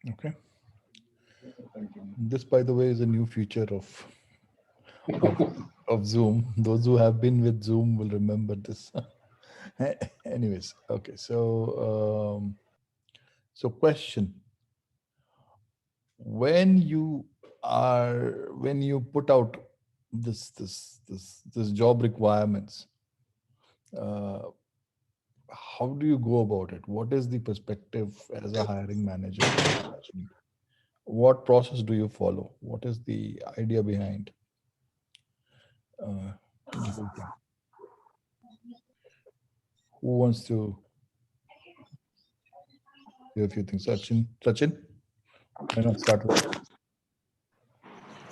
Okay. Continue. This, by the way, is a new feature of of Zoom. Those who have been with Zoom will remember this. Anyways, okay. So question: when you put out this job requirements, uh, how do you go about it? What is the perspective as a hiring manager? What process do you follow? What is the idea behind uh, the whole thing? Who wants to do a few things? Sachin, why not start with you?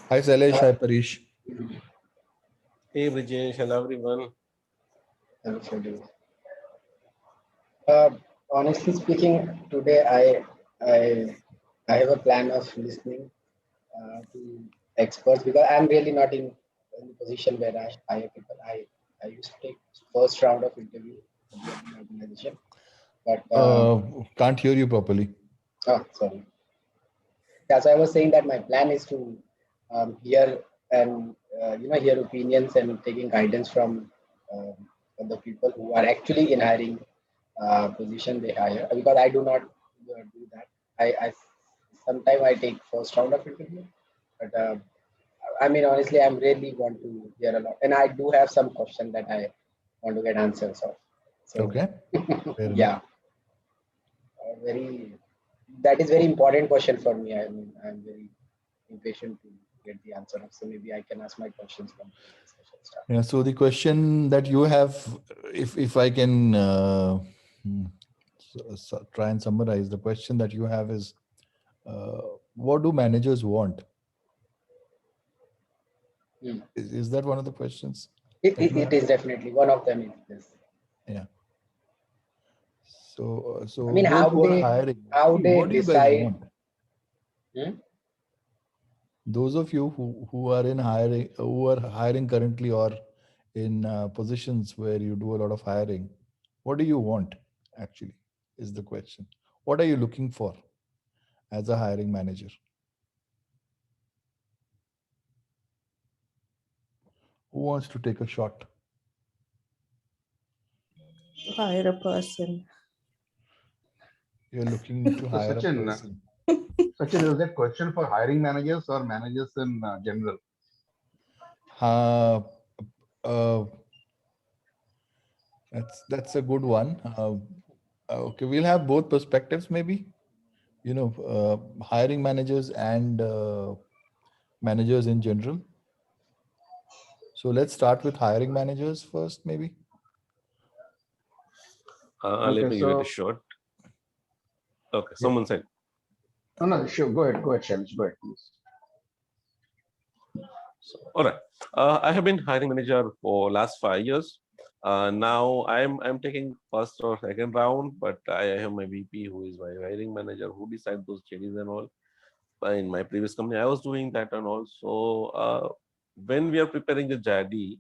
Hi, Sailesh. Hi, Parish. Hey Brijesh, hello everyone. Absolutely. Uh, Honestly speaking, today I have a plan of listening to experts because I'm really not in the position where I hire people. I used to take first round of interview at the other organization, but Uh, can't hear you properly. oh, sorry. Yeah, so I was saying that my plan is to hear and hear opinions and taking guidance from the people who are actually in hiring position they hire because I do not do that. I sometimes I take first round of interview, but I mean honestly, I'm really want to hear a lot, and I do have some questions that I want to get answers of. So Okay, fair enough. yeah, very that is very important question for me. I mean, I'm very impatient to get the answer of. So maybe I can ask my questions from the discussion start. Yeah. So the question that you have, if I can try and summarize, the question that you have is, uh, what do managers want? Hmm. Is that one of the questions It, that it, you it have? is definitely one of them. Is this. Yeah. So I mean, those who are hiring, how they what do you guys decide? want? Hmm? Those of you who are in hiring, who are hiring currently, or in positions where you do a lot of hiring, what do you want actually is the question. What are you looking for as a hiring manager? Who wants to take a shot? Hire a person. You're looking to So hire a Sachin, person. Sachin, is that question for hiring managers or managers in general? Uh, uh, that's a good one. Okay, we'll have both perspectives, maybe. Hiring managers and managers in general. So let's start with hiring managers first, maybe. Let Okay, me give it a so shot. Okay, Yeah. someone said. no, sure, go ahead, Shailesh, go ahead, please. So, all right. I have been hiring manager for last 5 years. Now I'm taking first or second round, but I have my VP who is my hiring manager who decide those changes and all. In my previous company, I was doing that and also when we are preparing the JD,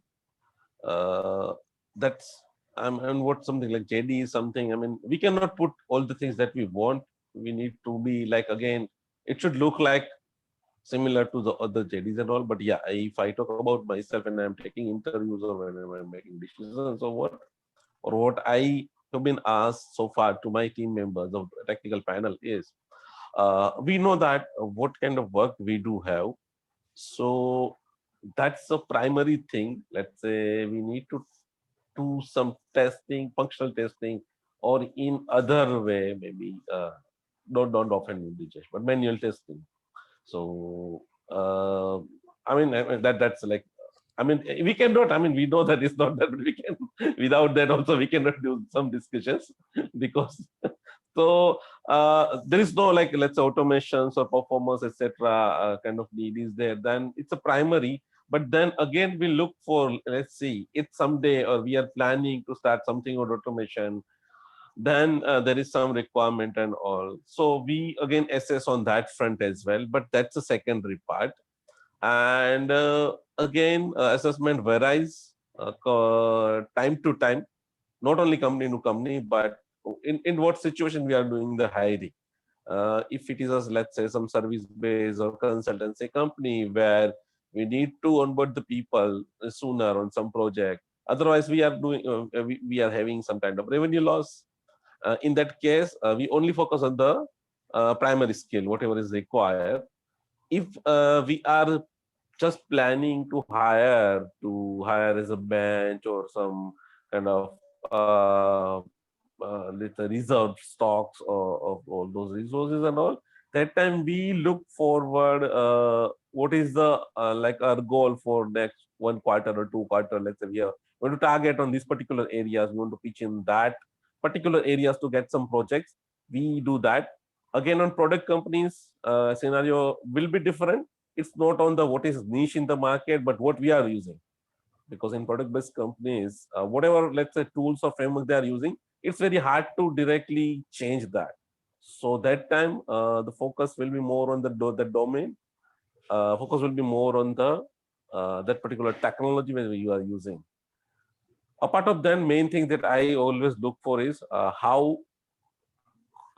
uh, that's and what something like JD is something. I mean, we cannot put all the things that we want. We need to be like again, it should look like similar to the other JDs and all. But yeah, if I talk about myself and I'm taking interviews or whenever I'm making decisions or what I have been asked so far to my team members of technical panel is we know that what kind of work we do have. So that's the primary thing. Let's say we need to do some testing, functional testing, or in other way, maybe don't often use the but manual testing. So that's like we cannot. I mean, we know that it's not that we can. Without that, also we cannot do some discussions because so there is no like let's say automations or performance etc. Kind of need is there. Then it's a primary. But then again, we look for let's see it's someday or we are planning to start something on automation. Then there is some requirement and all. So we again assess on that front as well. But that's a secondary part. And again, assessment varies time to time, not only company to company, but in what situation we are doing the hiring. If it is a, let's say, some service based or consultancy company where we need to onboard the people sooner on some project, otherwise we are doing we are having some kind of revenue loss. In that case, we only focus on the primary skill, whatever is required. If we are just planning to hire as a bench or some kind of little reserved stocks of all those resources and all, that time we look forward what is the like our goal for next 1 quarter or 2 quarter. Let's say we are going to target on these particular areas, we want to pitch in that particular areas to get some projects, we do that. Again, on product companies, scenario will be different. It's not on the what is niche in the market, but what we are using. Because in product based companies, whatever, let's say, tools or framework they are using, it's very hard to directly change that. So that time, the focus will be more on the domain. Focus will be more on the that particular technology where you are using. A part of that, main thing that I always look for is how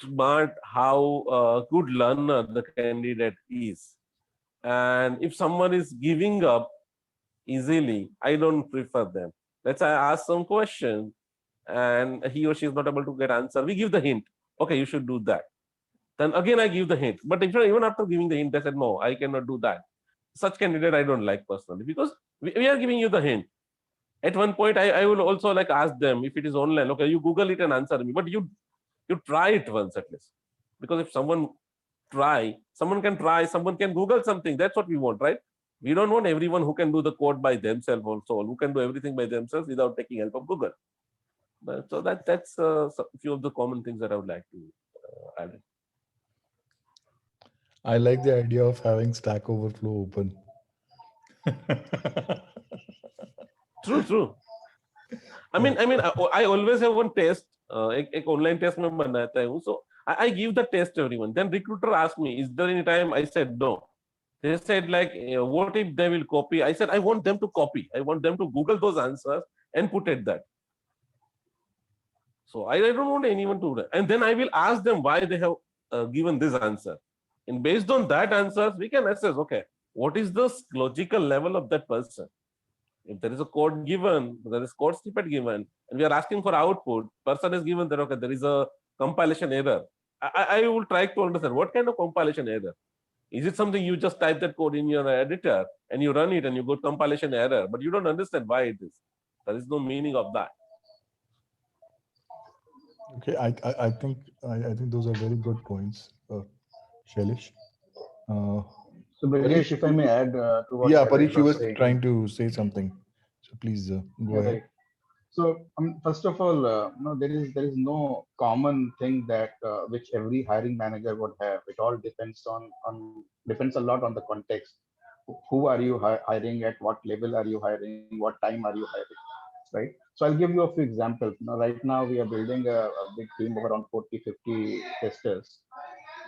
smart, how good learner the candidate is. And if someone is giving up easily, I don't prefer them. Let's say I ask some question and he or she is not able to get answer. We give the hint. Okay, you should do that. Then again, I give the hint. But if even after giving the hint, they said, no, I cannot do that. Such candidate I don't like personally, because we are giving you the hint. At one point, I will also like ask them if it is online. Okay, you Google it and answer me, but you try it once at least. Because if someone can try, someone can Google something. That's what we want, right? We don't want everyone who can do the code by themselves also, who can do everything by themselves without taking help of Google. So that's a few of the common things that I would like to add. I like the idea of having Stack Overflow open. True. I always have one test. एक online test में बनाता हूँ. So I give the test to everyone. Then recruiter asked me, is there any time? I said no. They said like, what if they will copy? I said I want them to copy. I want them to Google those answers and put it that. So I don't want anyone to. And then I will ask them why they have given this answer. And based on that answers, we can assess, okay, what is the logical level of that person? If there is a code given, there is code snippet given, and we are asking for output, person is given that, okay, there is a compilation error. I will try to understand what kind of compilation error. Is it something you just type that code in your editor and you run it and you got compilation error, but you don't understand why it is? There is no meaning of that. Okay, I think those are very good points, Shailesh. So Brajesh, if I may add to what Yeah, Shailesh Pariksh, you was were saying. trying to say something, so please go Yeah, ahead. right. So first of all, no, there is no common thing that which every hiring manager would have. It all depends depends a lot on the context. Who are you hiring at? What level are you hiring? What time are you hiring? Right. So I'll give you a few examples. Now, right now we are building a big team of around 40, 50 testers.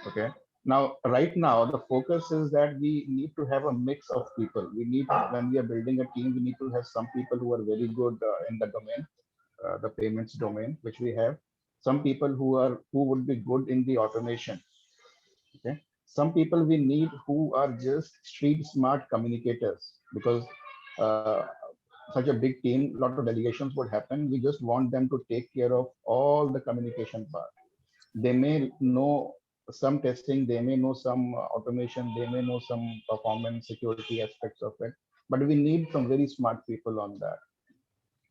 Okay. Now, right now, the focus is that we need to have a mix of people. We need, when we are building a team, we need to have some people who are very good in the domain, the payments domain, which we have. Some people who would be good in the automation. Okay. Some people we need who are just street smart communicators, because uh, such a big team, a lot of delegations would happen. We just want them to take care of all the communication part. They may know some testing, they may know some automation, they may know some performance security aspects of it, but we need some very smart people on that.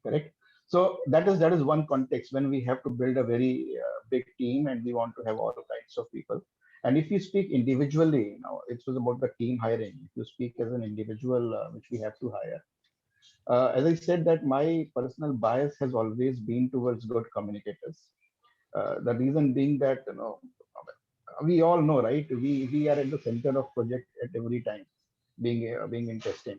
Correct. So that is one context when we have to build a very big team and we want to have all kinds of people. And if you speak individually, it was about the team hiring. If you speak as an individual, which we have to hire, as I said, that my personal bias has always been towards good communicators. The reason being that, we all know, right? We are at the center of project at every time, being in testing.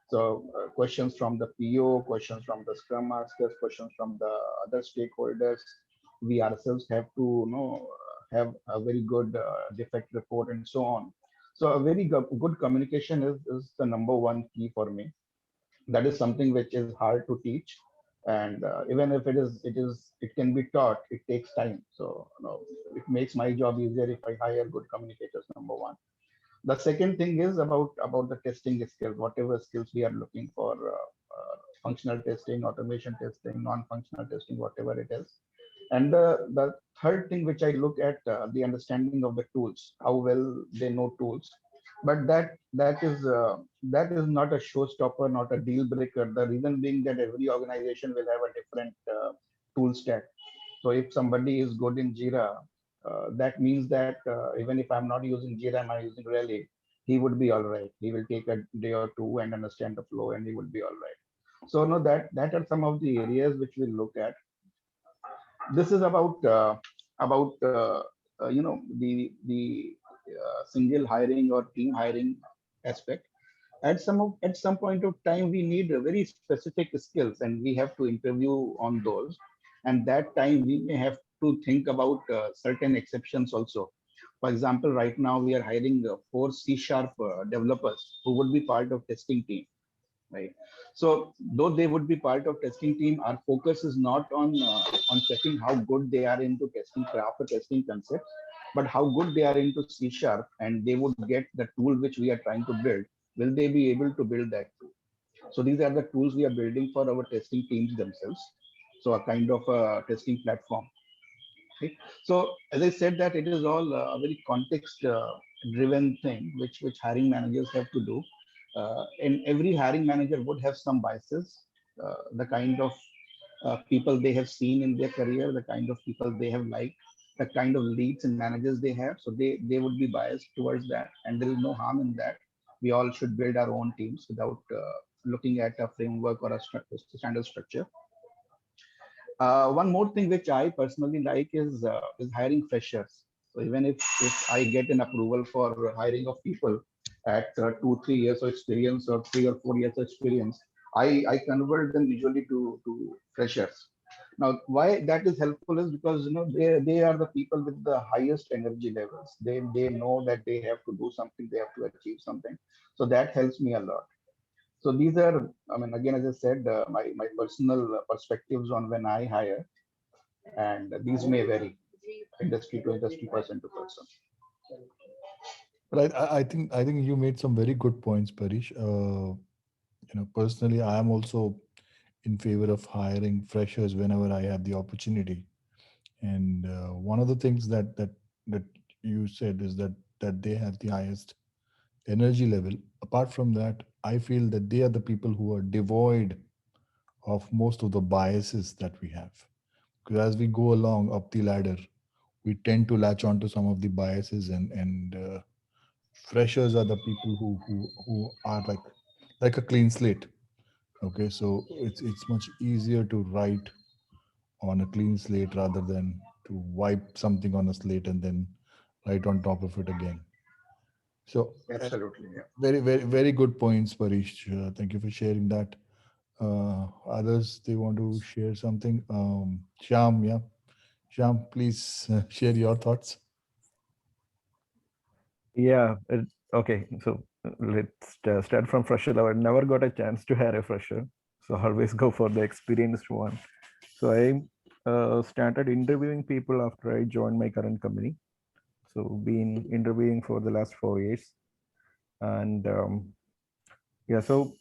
So questions from the PO, questions from the Scrum Masters, questions from the other stakeholders. We ourselves have to, have a very good defect report and so on. So a very good communication is the number one key for me. That is something which is hard to teach. And even if it can be taught, it takes time. So it makes my job easier if I hire good communicators, number one. The second thing is about the testing skills, whatever skills we are looking for, functional testing, automation testing, non-functional testing, whatever it is. And the third thing which I look at, the understanding of the tools, how well they know tools. But that is not a showstopper, not a deal breaker. The reason being that every organization will have a different tool stack. So if somebody is good in Jira, that means that even if I'm not using Jira, I'm using Rally, he would be all right. He will take a day or two and understand the flow, and he would be all right. So no, that are some of the areas which we look at. This is about single hiring or team hiring aspect. At some point of time, we need a very specific skills, and we have to interview on those. And that time we may have to think about certain exceptions also. For example, right now we are hiring 4 C# developers who would be part of testing team, right? So though they would be part of testing team, our focus is not on checking how good they are into testing craft or testing concepts, but how good they are into C#, and they would get the tool which we are trying to build. Will they be able to build that tool? So these are the tools we are building for our testing teams themselves. So a kind of a testing platform. Okay. So as I said, that it is all a very context driven thing, which hiring managers have to do. And every hiring manager would have some biases, the kind of people they have seen in their career, the kind of people they have liked, the kind of leads and managers they have. So they would be biased towards that, and there is no harm in that. We all should build our own teams without looking at a framework or a standard structure. One more thing which I personally like is hiring freshers. So even if I get an approval for hiring of people at 2 3 years of experience or 3 or 4 years of experience, I convert them usually to freshers. Now, why that is helpful is because they are the people with the highest energy levels. They know that they have to do something, they have to achieve something. So that helps me a lot. So these are, I mean, again, as I said, my personal perspectives on when I hire, and these may vary industry to industry, person to person. Right. I think you made some very good points, Parish. Personally, I am also in favor of hiring freshers whenever I have the opportunity. And one of the things that you said is that they have the highest energy level. Apart from that, I feel that they are the people who are devoid of most of the biases that we have. Because as we go along up the ladder, we tend to latch onto some of the biases, and freshers are the people who are like a clean slate. Okay, so it's much easier to write on a clean slate rather than to wipe something on a slate and then write on top of it again. So Absolutely, yeah. very good points, Parish. Thank you for sharing that. Others, they want to share something. Shyam, yeah. Shyam, please share your thoughts. Yeah. Okay. So let's start from fresher level. I never got a chance to hire a fresher, so always go for the experienced one. So I started interviewing people after I joined my current company. So been interviewing for the last 4 years, and yeah. So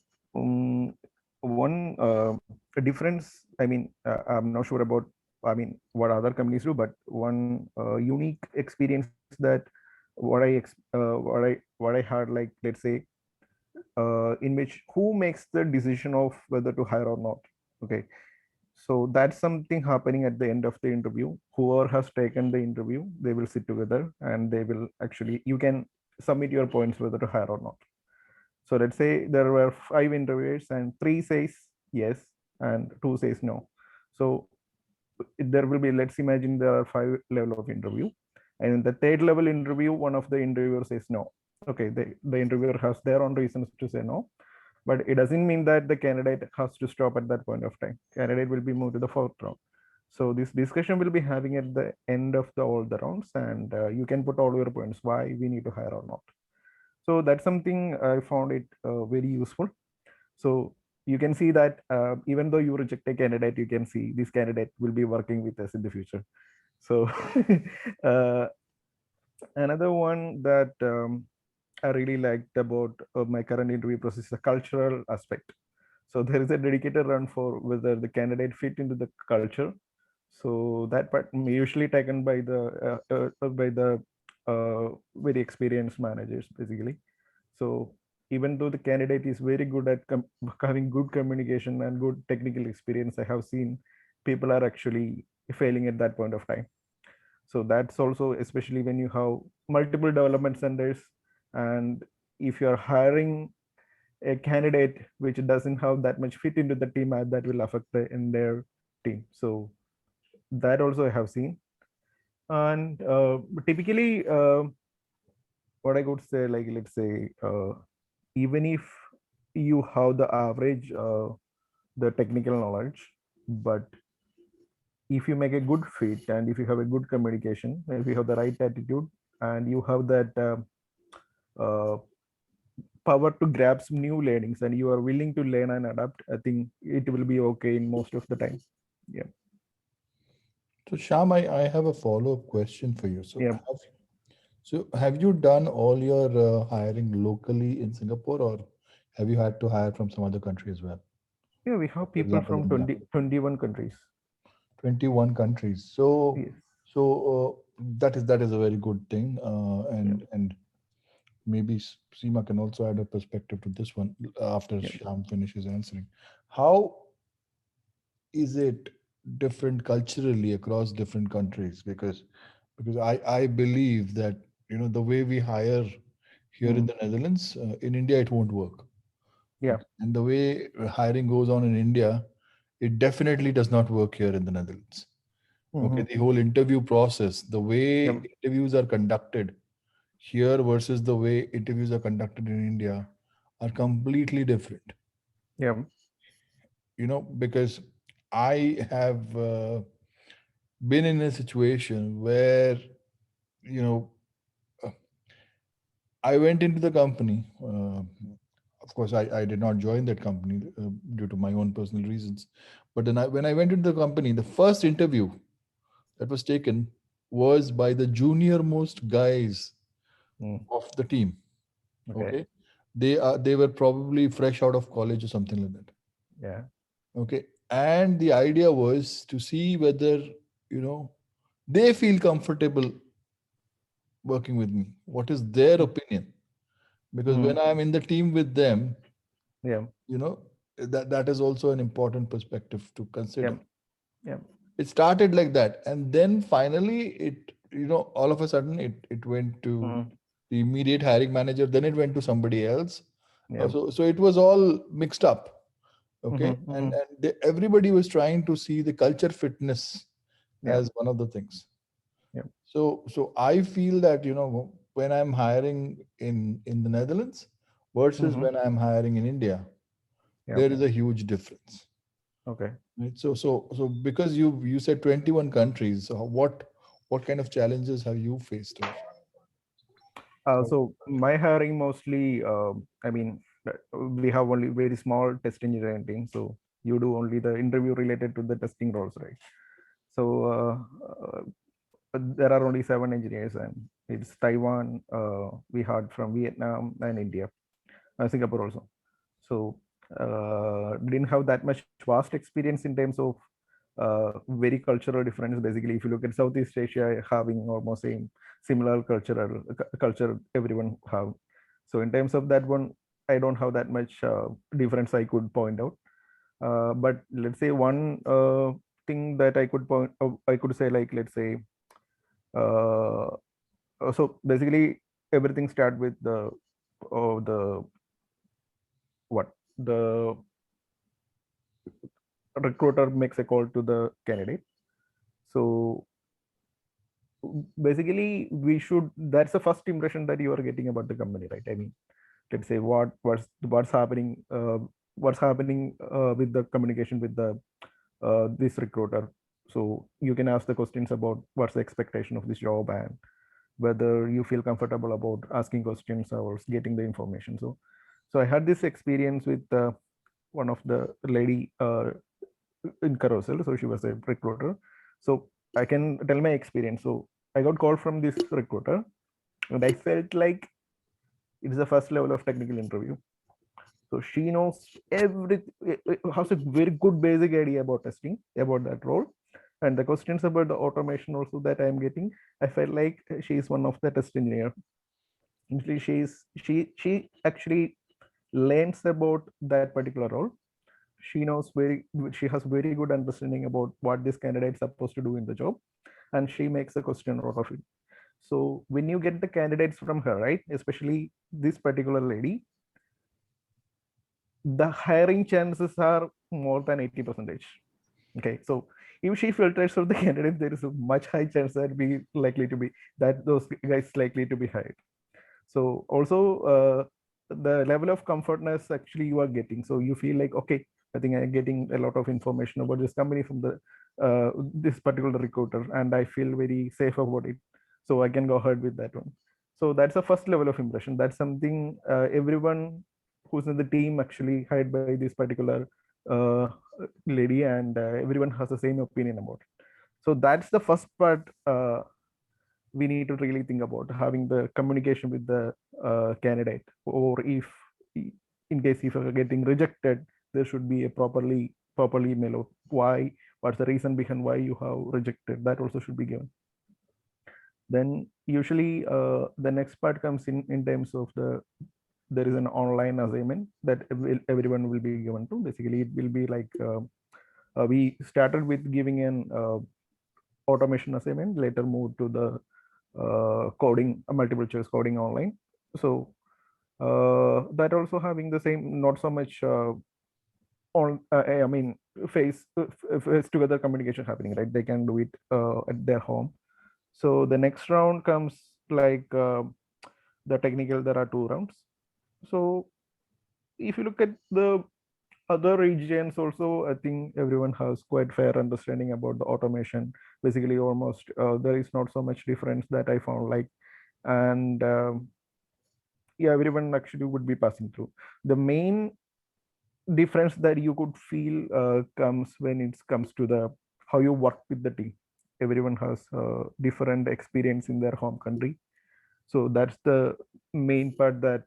one difference. I mean, I'm not sure about. I mean, what other companies do, but one unique experience that what I had, like, let's say, in which who makes the decision of whether to hire or not. Okay, so that's something happening at the end of the interview. Whoever has taken the interview, they will sit together and they will actually, you can submit your points whether to hire or not. So let's say there were 5 interviewers and 3 says yes and 2 says no. So there will be, let's imagine there are 5 level of interview, and in the third level interview, one of the interviewers says no. Okay, the interviewer has their own reasons to say no, but it doesn't mean that the candidate has to stop at that point of time. Candidate will be moved to the 4th round. So this discussion will be having at the end of all the rounds, and you can put all your points why we need to hire or not. So that's something I found it very useful. So you can see that even though you reject a candidate, you can see this candidate will be working with us in the future. So uh, another one that I really liked about my current interview process is the cultural aspect. So there is a dedicated run for whether the candidate fit into the culture. So that part usually taken by the very experienced managers basically. So even though the candidate is very good at having good communication and good technical experience, I have seen people are actually failing at that point of time. So that's also, especially when you have multiple development centers, and if you're hiring a candidate which doesn't have that much fit into the team, that will affect in their team. So that also I have seen. And typically what I could say, like, let's say even if you have the average the technical knowledge, but if you make a good fit and if you have a good communication, if you have the right attitude and you have that uh, power to grasp new learnings and you are willing to learn and adapt, I think it will be okay in most of the time. Yeah. So Sham, I have a follow-up question for you. Yeah. So have you done all your hiring locally in Singapore, or have you had to hire from some other country as well? Yeah, we have For people example, from India. 21 countries. 21 countries. So Yes. that is a very good thing. And maybe Seema can also add a perspective to this one after Yeah. Sham finishes answering. How is it different culturally across different countries? Because I believe that the way we hire here in the Netherlands, in India it won't work. Yeah. Okay? And the way hiring goes on in India, it definitely does not work here in the Netherlands. Okay, the whole interview process, the way Yep. interviews are conducted here versus the way interviews are conducted in India are completely different. Yeah. Because I have been in a situation where, you know, uh, I went into the company. Of course, I did not join that company due to my own personal reasons. But then when I went into the company, the first interview that was taken was by the junior most guys of the team. Okay. They were probably fresh out of college or something like that. Yeah. Okay. And the idea was to see whether, they feel comfortable working with me. What is their opinion? Because when I'm in the team with them, Yeah. that is also an important perspective to consider. Yeah. It started like that. And then finally all of a sudden it went to the immediate hiring manager, then it went to somebody else. Yeah. So it was all mixed up. Okay. And everybody was trying to see the culture fitness Yeah. as one of the things. Yeah. So I feel that when I'm hiring in the Netherlands versus when I'm hiring in India, there is a huge difference. Okay. Right. So because you said 21 countries, so what kind of challenges have you faced? So my hiring mostly, I mean, we have only very small test engineering team. So you do only the interview related to the testing roles, right? So there are only 7 engineers, and it's Taiwan. We had from Vietnam and India, Singapore also. So didn't have that much vast experience in terms of very cultural difference. Basically, if you look at Southeast Asia, having almost same similar culture everyone have. So in terms of that one, I don't have that much difference I could point out. But let's say one thing that I could say, like, let's say, so basically everything start with the what the recruiter makes a call to the candidate. So basically that's the first impression that you are getting about the company, right? I mean, let's say what's happening with the communication with the this recruiter. So you can ask the questions about what's the expectation of this job and whether you feel comfortable about asking questions or getting the information. So I had this experience with one of the lady in Carousel. So she was a recruiter. So I can tell my experience. So I got called from this recruiter, and I felt like it's the first level of technical interview. So she knows has a very good basic idea about testing, about that role. And the questions about the automation also that I'm getting, I felt like she is one of the test engineer. Actually, she actually learns about that particular role. She has very good understanding about what this candidate is supposed to do in the job, and she makes a question out of it. So when you get the candidates from her, right, especially this particular lady, the hiring chances are more than 80%. Okay, so if she filters out the candidates, there is a much high chance that those guys likely to be hired. So also the level of comfortness actually you are getting. So you feel like, okay, I think I'm getting a lot of information about this company from the this particular recruiter, and I feel very safe about it. So I can go ahead with that one. So that's the first level of impression. That's something everyone who's in the team actually hired by this particular uh, lady, and everyone has the same opinion about it. So that's the first part we need to really think about, having the communication with the candidate, or if in case if you're getting rejected, there should be a properly email of why, what's the reason behind why you have rejected. That also should be given. Then usually the next part comes in terms of there is an online assignment that everyone will be given to. Basically it will be like we started with giving an automation assignment, later moved to the coding, multiple choice coding online. So that also having the same, not so much on I mean face together communication happening, right? They can do it at their home. So the next round comes like the technical. There are 2 rounds. So if you look at the other regions also, I think everyone has quite fair understanding about the automation. Basically almost there is not so much difference that I found, like, and yeah, everyone actually would be passing through. The main difference that you could feel comes when it comes to the how you work with the team. Everyone has different experience in their home country. So that's the main part that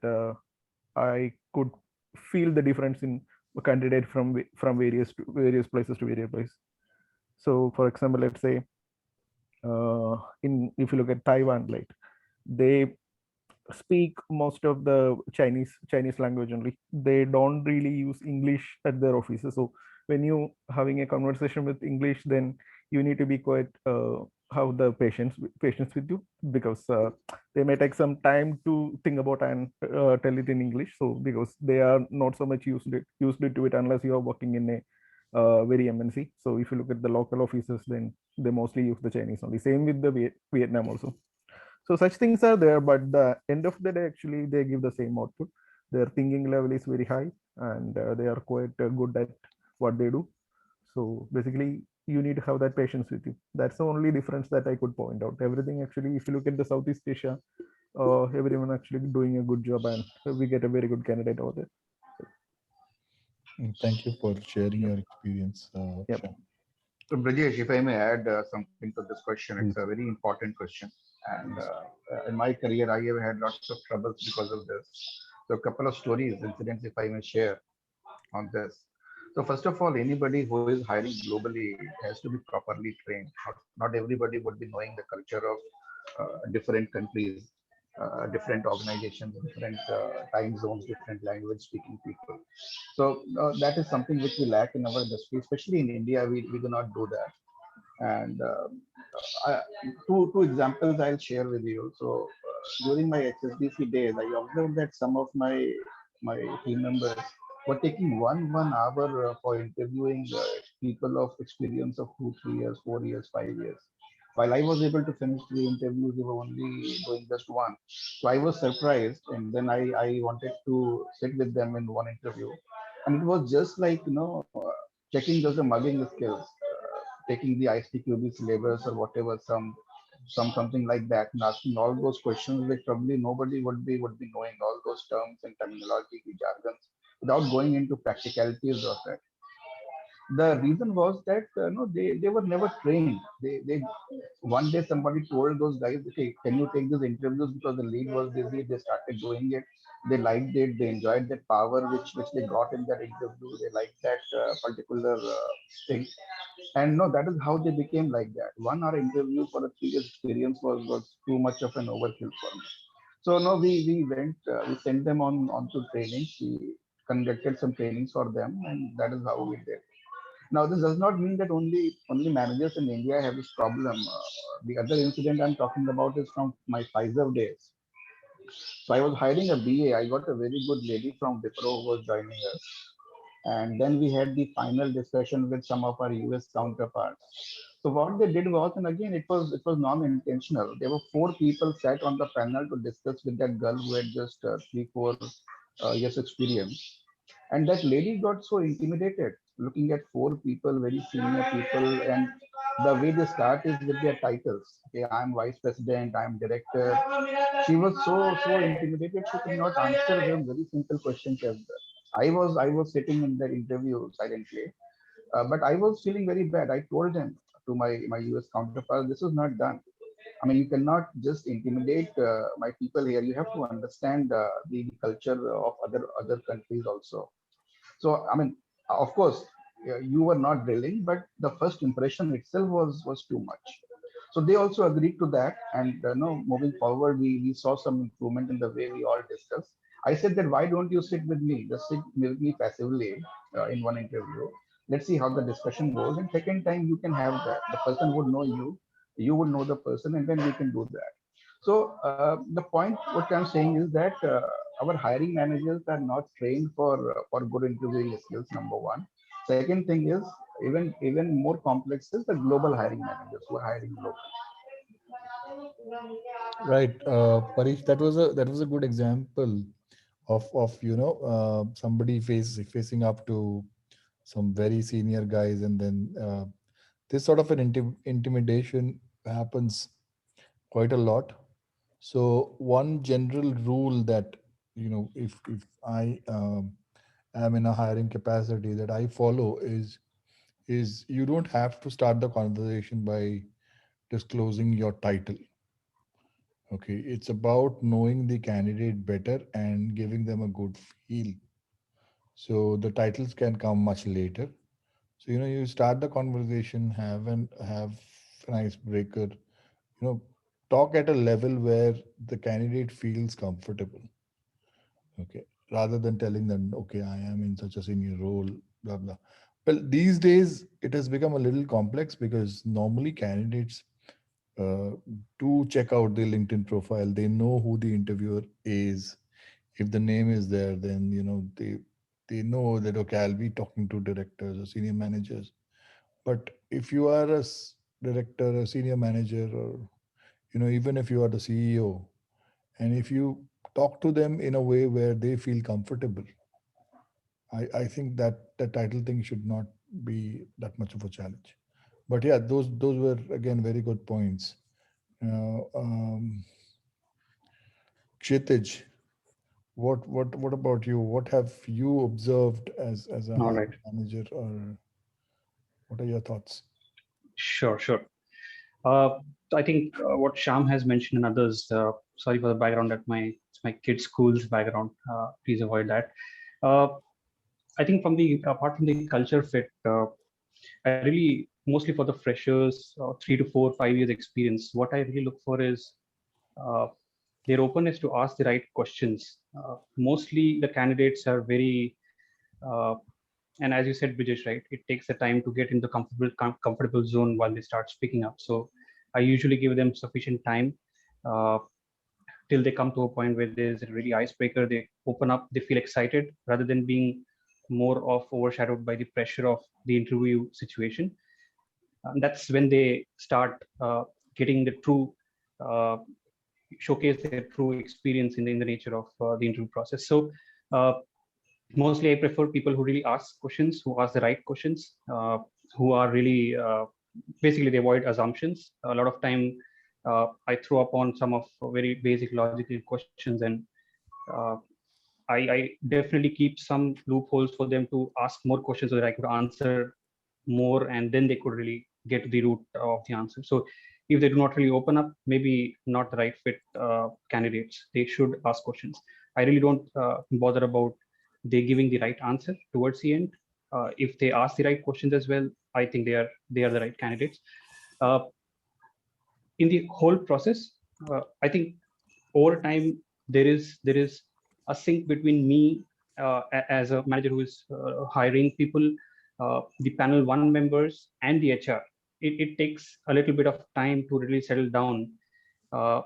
I could feel the difference in a candidate from various places to various places. So for example, let's say in if you look at Taiwan, like they speak most of the Chinese language only. They don't really use English at their offices. So when you having a conversation with English, then you need to be quite have the patience with you, because they may take some time to think about and tell it in English. So because they are not so much used to it unless you are working in a very MNC. So if you look at the local offices, then they mostly use the Chinese only. Same with the Vietnam also. So such things are there, but the end of the day, actually, they give the same output. Their thinking level is very high, and they are quite good at what they do. So basically, you need to have that patience with you. That's the only difference that I could point out. Everything actually, if you look at the Southeast Asia, everyone actually doing a good job, and we get a very good candidate over there. Thank you for sharing your experience, Yep. Shyam. So, Brajesh, if I may add something to this question, it's Please. a very important question. And in my career, I have had lots of troubles because of this. So, a couple of stories, incidents, if I may share on this. So, first of all, anybody who is hiring globally has to be properly trained. Not everybody would be knowing the culture of different countries, different organizations, different time zones, different language speaking people. So, that is something which we lack in our industry, especially in India. We do not do that. And I, two examples I'll share with you. So during my HSBC days, I observed that some of my team members were taking one hour for interviewing people of experience of 2 3 years, 4 years, 5 years. While I was able to finish 3 interviews, they were only doing just one. So I was surprised, and then I wanted to sit with them in one interview, and it was just like checking just the mugging skills, taking the ICQB syllabus or whatever, something like that, and asking all those questions which probably nobody would be knowing, all those terms and terminology, the jargons. without going into practicalities of it. The reason was that no, they were never trained. They one day somebody told those guys, okay, can you take these interviews, because the lead was busy. They started doing it. They liked it. They enjoyed that power which they got in that interview. They liked that particular thing. And no, that is how they became like that. 1 hour interview for a 3 years experience was too much of an overkill for me. So no, we went, we sent them on to training. We conducted some trainings for them, and that is how we did. Now, this does not mean that only managers in India have this problem. The other incident I'm talking about is from my Pfizer days. So I was hiring a BA. I got a very good lady from Wipro who was joining us, and then we had the final discussion with some of our US counterparts. So what they did was, and again it was non-intentional. There were 4 people sat on the panel to discuss with that girl who had just 3-4 years experience. And that lady got so intimidated looking at 4 people, very senior people, and the way they start is with their titles. Okay, I'm vice president, I'm director. She was so intimidated she could not answer them very simple questions as well. I was sitting in the interview silently, but I was feeling very bad. I told them to my US counterpart, this is not done. I mean, you cannot just intimidate my people here. You have to understand the culture of other countries also. So, I mean, of course, you were not drilling, but the first impression itself was too much. So they also agreed to that, and no, moving forward, we saw some improvement in the way we all discussed. I said that why don't you sit with me, just sit with me passively in one interview. Let's see how the discussion goes, and second time you can have that. The person would know you, you would know the person, and then we can do that. So the point what I'm saying is that our hiring managers are not trained for good interviewing skills. Number one. Second thing is even more complex is the global hiring managers who are hiring globally. Right, Parish, that was a good example of somebody facing up to some very senior guys, and then this sort of an intimidation happens quite a lot. So one general rule that, if I am in a hiring capacity, that I follow is you don't have to start the conversation by disclosing your title. Okay, it's about knowing the candidate better and giving them a good feel. So the titles can come much later. So you start the conversation, have an icebreaker, talk at a level where the candidate feels comfortable. Okay, rather than telling them, okay, I am in such a senior role, blah blah. Well, these days it has become a little complex because normally candidates uh, do check out the LinkedIn profile. They know who the interviewer is. If the name is there, then they know that, okay, I'll be talking to directors or senior managers. But if you are director, a senior manager, or even if you are the CEO, and if you talk to them in a way where they feel comfortable, I think that the title thing should not be that much of a challenge. But yeah, those were again very good points. Kshitij, what about you? What have you observed as a All right. hiring manager, or what are your thoughts? Sure, sure. Uh, I think what Sham has mentioned and others. Sorry for the background. It's my kids' school's background. Please avoid that. Uh, I think apart from the culture fit, I really mostly for the freshers, 3 to 4, 5 years experience. What I really look for is uh, their openness to ask the right questions. Mostly the candidates are very, uh, and as you said, Brijesh, right? It takes the time to get in the comfortable zone while they start speaking up. So I usually give them sufficient time uh, till they come to a point where there's a really icebreaker. They open up, they feel excited rather than being more of overshadowed by the pressure of the interview situation. And that's when they start getting the true uh, showcase their true experience in the nature of the interview process. So uh, mostly I prefer people who really ask questions, who ask the right questions, who are really basically they avoid assumptions. A lot of time I throw up on some of very basic logical questions, and uh, I definitely keep some loopholes for them to ask more questions so that I could answer more, and then they could really get to the root of the answer. So if they do not really open up, maybe not the right fit candidates, they should ask questions. I really don't bother about they giving the right answer towards the end. If they ask the right questions as well, I think they are the right candidates. Uh, in the whole process, I think over time there is a sync between me as a manager who is hiring people, the panel one members, and the HR. It takes a little bit of time to really settle down, uh,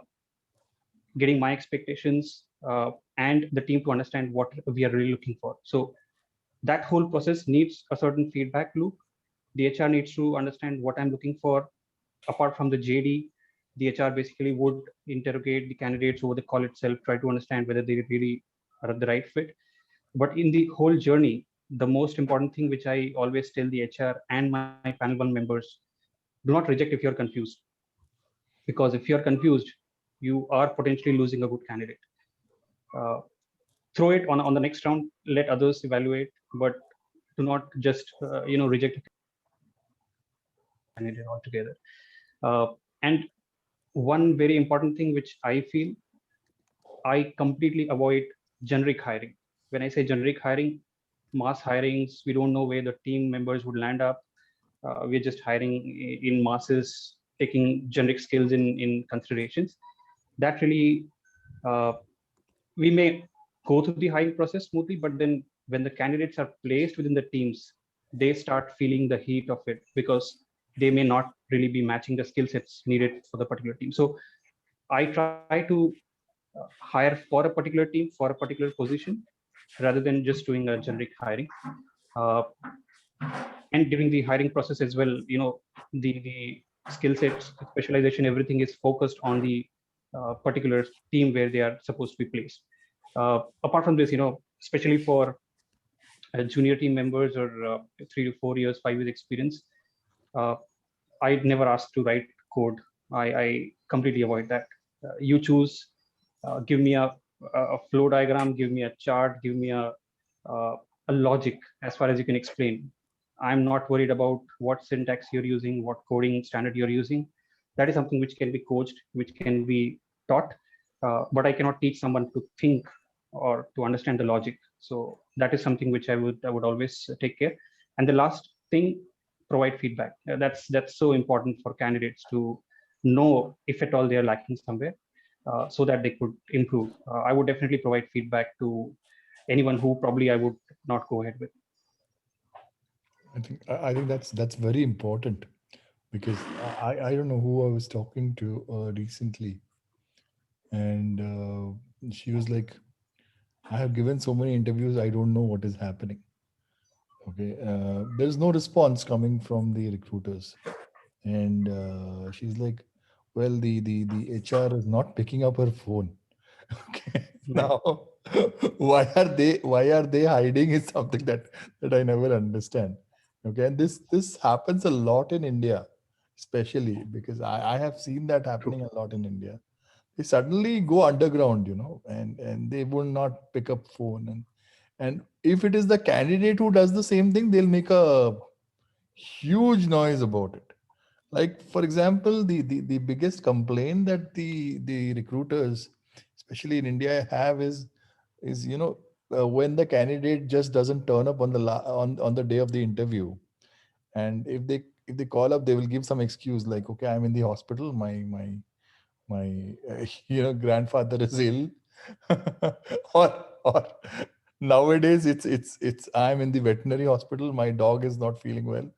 getting my expectations and the team to understand what we are really looking for. So that whole process needs a certain feedback loop. The HR needs to understand what I'm looking for. Apart from the JD, the HR basically would interrogate the candidates over the call itself, try to understand whether they really are the right fit. But in the whole journey, the most important thing which I always tell the HR and my panel one members, do not reject if you're confused. Because if you're confused, you are potentially losing a good candidate. Uh, Throw it on the next round, let others evaluate, but do not just reject a candidate altogether. And one very important thing which I feel, I completely avoid generic hiring. When I say generic hiring, mass hirings, we don't know where the team members would land up. We're just hiring in masses, taking generic skills in considerations. That really, uh, we may go through the hiring process smoothly, but then when the candidates are placed within the teams, they start feeling the heat of it because they may not really be matching the skill sets needed for the particular team. So I try to hire for a particular team for a particular position rather than just doing a generic hiring. Uh, and during the hiring process as well, the skill sets, specialization, everything is focused on the particular team where they are supposed to be placed. Apart from this, especially for junior team members or 3 to 4 years, 5 years experience, uh, I'd never ask to write code. I completely avoid that. You choose, give me a flow diagram, give me a chart, give me a logic as far as you can explain. I'm not worried about what syntax you're using, what coding standard you're using. That is something which can be coached, which can be taught, but I cannot teach someone to think or to understand the logic. So that is something which I would always take care. And the last thing, provide feedback. That's so important for candidates to know if at all they are lacking somewhere, so that they could improve. I would definitely provide feedback to anyone who probably I would not go ahead with. I think that's very important, because I don't know who I was talking to recently, and she was like, I have given so many interviews, I don't know what is happening. Okay, there's no response coming from the recruiters, and she's like, well, the HR is not picking up her phone. Okay, now why are they hiding is something that I never understand. Okay, and this happens a lot in India, especially because I have seen that happening a lot in India. They suddenly go underground, and they will not pick up phone, and if it is the candidate who does the same thing, they'll make a huge noise about it. Like, for example, the biggest complaint that the recruiters, especially in India, have is when the candidate just doesn't turn up on the day of the interview, and if they call up, they will give some excuse like, okay, I'm in the hospital, my grandfather is ill, or nowadays it's I'm in the veterinary hospital, my dog is not feeling well.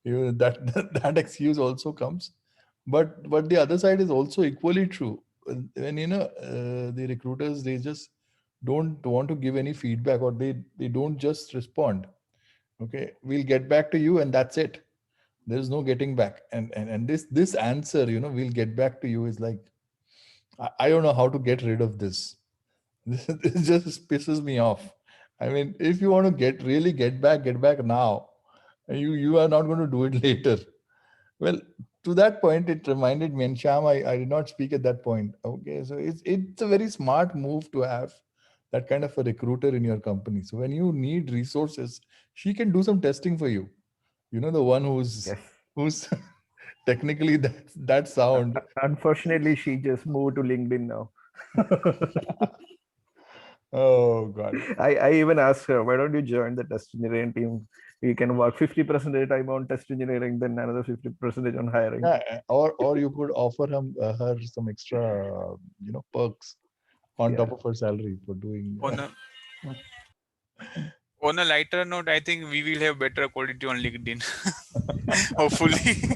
That excuse also comes, but the other side is also equally true. When the recruiters, they just don't want to give any feedback, or they don't just respond. Okay, we'll get back to you, and that's it. There's no getting back. And this answer, we'll get back to you, is like, I don't know how to get rid of this. This just pisses me off. I mean, if you want to really get back now. You are not going to do it later. Well, to that point, it reminded me, and Sham, I did not speak at that point. Okay, so it's a very smart move to have, that kind of a recruiter in your company. So when you need resources, she can do some testing for you. You know, the one Yes. who's technically that sound. Unfortunately, she just moved to LinkedIn now. Oh God. I even asked her, why don't you join the test engineering team? You can work 50% of the time on test engineering, then another 50% on hiring. Yeah, or you could offer her some extra, perks on top of her salary for doing. On a lighter note, I think we will have better quality on LinkedIn. Hopefully.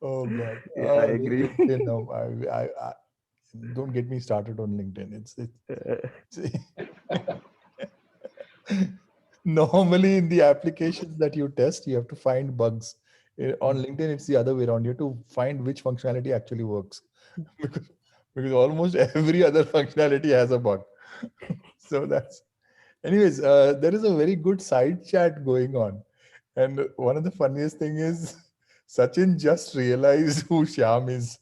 Oh God. Yeah, I agree. LinkedIn, no, I don't get me started on LinkedIn. Normally in the applications that you test, you have to find bugs. On LinkedIn, it's the other way around. You have to find which functionality actually works, because almost every other functionality has a bug. So that's, anyways. There is a very good side chat going on, and one of the funniest thing is Sachin just realized who Shyam is.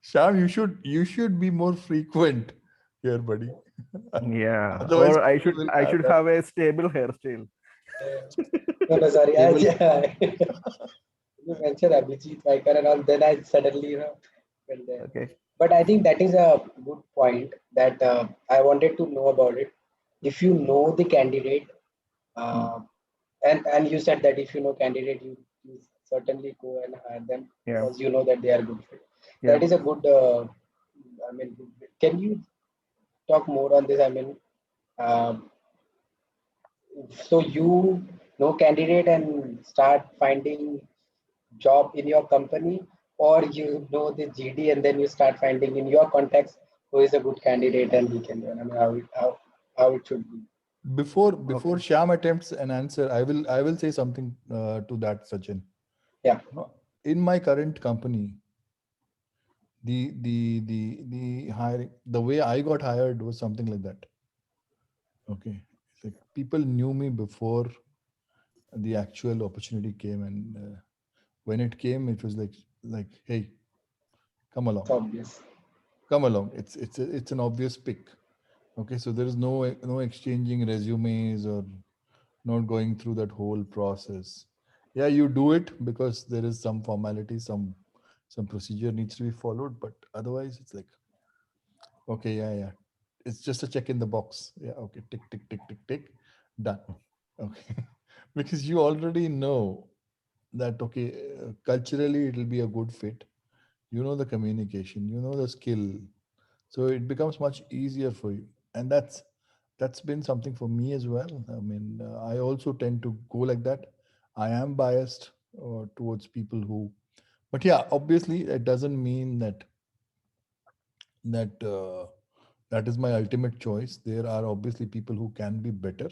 Shyam, you should be more frequent here, buddy. Yeah. Otherwise, Or I people should will I have should that have a stable hairstyle. No, sorry. they will- You mentioned Abhijit Vaikar and all, then I suddenly, went there. Okay. But I think that is a good point that I wanted to know about it. If you know the candidate, uh, and you said that if you know candidate, you certainly go and hire them Yeah. because you know that they are good fit. Yeah. That is a good. I mean, can you talk more on this? I mean, um, so you know candidate and start finding job in your company, or you know the GD and then you start finding in your context who is a good candidate and he can join. I mean, how it should be. before Shyam attempts an answer, I will say something to that, Sachin. Yeah. In my current company, the hiring, the way I got hired was something like that. Okay, like people knew me before the actual opportunity came, and when it came, it was like, hey, come It's along, obvious. come along. It's an obvious pick. Okay, so there is no exchanging resumes or not going through that whole process. Yeah, you do it because there is some formality, some procedure needs to be followed, but otherwise it's like, okay, yeah, it's just a check in the box. Yeah, okay, tick tick tick tick tick, done. Okay. Because you already know that, okay, culturally it'll be a good fit. You know the communication, you know the skill, so it becomes much easier for you. And that's been something for me as well. I mean, I also tend to go like that. I am biased towards people who, but yeah, obviously it doesn't mean that that is my ultimate choice. There are obviously people who can be better.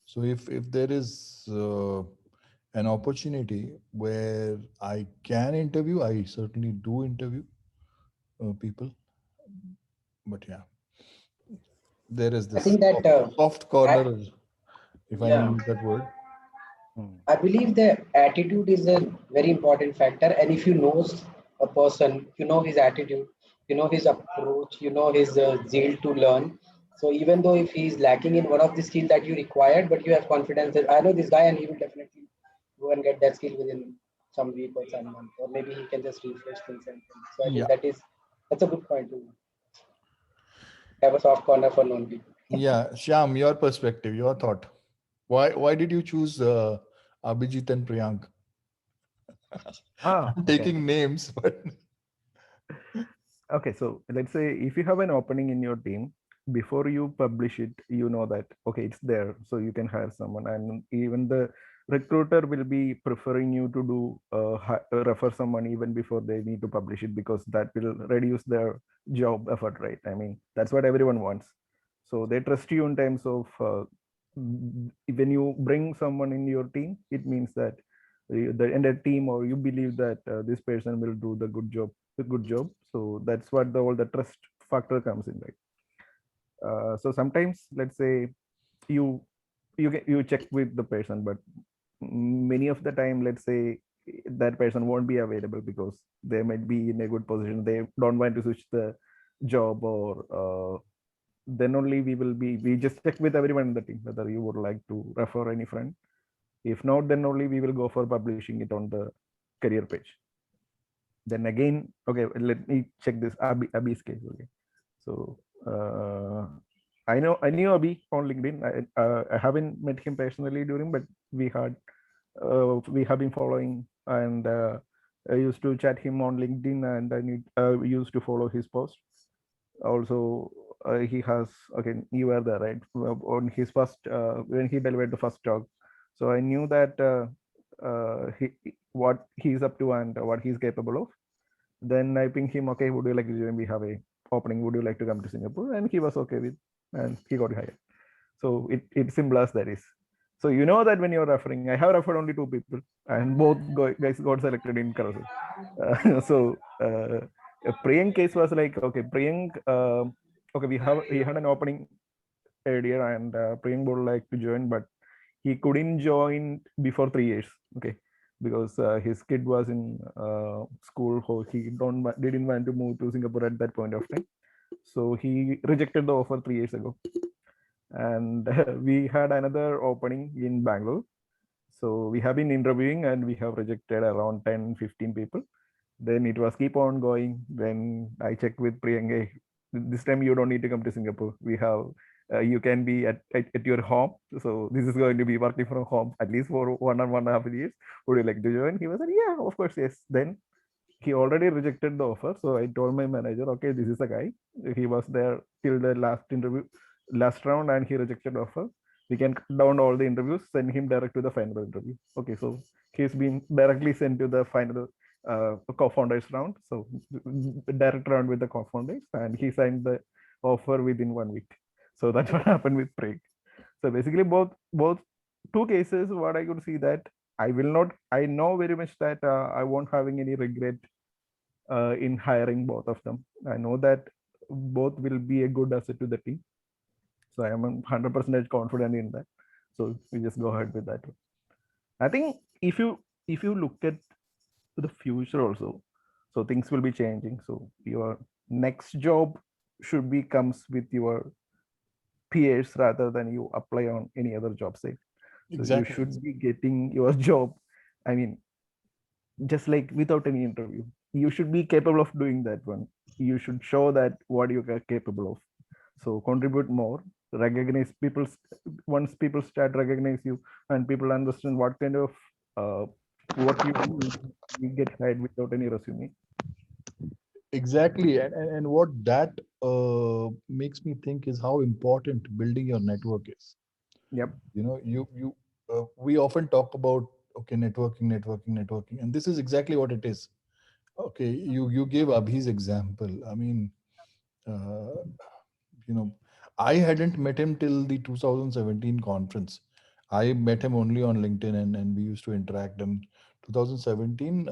So if there is an opportunity where I can interview, I certainly do interview people. But yeah, there is I this think that soft corner, I, if I may yeah, use that word. I believe the attitude is a very important factor. And if you know a person, you know his attitude, you know his approach, you know his zeal to learn. So even though if he's lacking in one of the skill that you required, but you have confidence that I know this guy and he will definitely go and get that skill within some week or some month, or maybe he can just refresh things and things. So I think Yeah, that's a good point to have a soft corner for known people. yeah. Shyam, your perspective, your thought. Why did you choose Abhijit and Priyank? I'm Okay. taking names, but Okay, so let's say if you have an opening in your team, before you publish it, you know that, okay, it's there, so you can hire someone. And even the recruiter will be preferring you to do refer someone even before they need to publish it, because that will reduce their job effort, right? I mean, that's what everyone wants. So they trust you in terms of when you bring someone in your team, it means that the entire team, or you believe that this person will do the good job. So that's what all the trust factor comes in, right? So sometimes, let's say you check with the person, but many of the time, let's say that person won't be available because they might be in a good position. They don't want to switch the job, or then only we just check with everyone in the team whether you would like to refer any friend. If not, then only we will go for publishing it on the career page. Then again, okay, let me check this Abhi's case. Okay, so I knew Abhi on LinkedIn. I haven't met him personally during, but we have been following, and I used to chat him on LinkedIn, and I used to follow his posts. Also, he has, okay, you were there, right, on his first when he delivered the first talk. So I knew that what he's up to and what he's capable of. Then I pinged him, okay, would you like to join? We have a opening. Would you like to come to Singapore? And he was okay with, and he got hired. So it's simple as that is. So you know that when you're referring, I have referred only 2 people, and both guys got selected in Carousel. So Priyank case was like, okay, Priyank, okay, we had an opening earlier, and Priyank would like to join, but he couldn't join before 3 years. Okay, because his kid was in school, so he didn't want to move to Singapore at that point of time. So he rejected the offer 3 years ago. And we had another opening in Bangalore. So we have been interviewing, and we have rejected around 10-15 people. Then it was keep on going. Then I checked with Priyanka, this time you don't need to come to Singapore. We have you can be at your home. So this is going to be working from home at least for 1.5 years. Would you like to join? He was like, yeah, of course, yes. Then he already rejected the offer. So I told my manager, okay, this is the guy. He was there till the last round, and he rejected the offer. We can cut down all the interviews, send him direct to the final interview. Okay, so he's been directly sent to the final co-founders round. So direct round with the co-founders, and he signed the offer within 1 week. So that's what happened with Prague. So basically, both 2 cases, what I could see that I know very much that I won't having any regret in hiring both of them. I know that both will be a good asset to the team. So I am 100% confident in that. So we just go ahead with that. I think if you look at the future also, so things will be changing. So your next job should be comes with your peers rather than you apply on any other job site. So Exactly. you should be getting your job. I mean, just like without any interview, you should be capable of doing that one. You should show that what you are capable of. So contribute more, recognize people. Once people start recognize you and people understand what kind of what you do, you get hired without any resume. Exactly. And what that makes me think is how important building your network is. Yep. You know, we often talk about, okay, networking, and this is exactly what it is. Okay, you gave Abhi's example. I mean, you know, I hadn't met him till the 2017 conference. I met him only on LinkedIn, and we used to interact. And 2017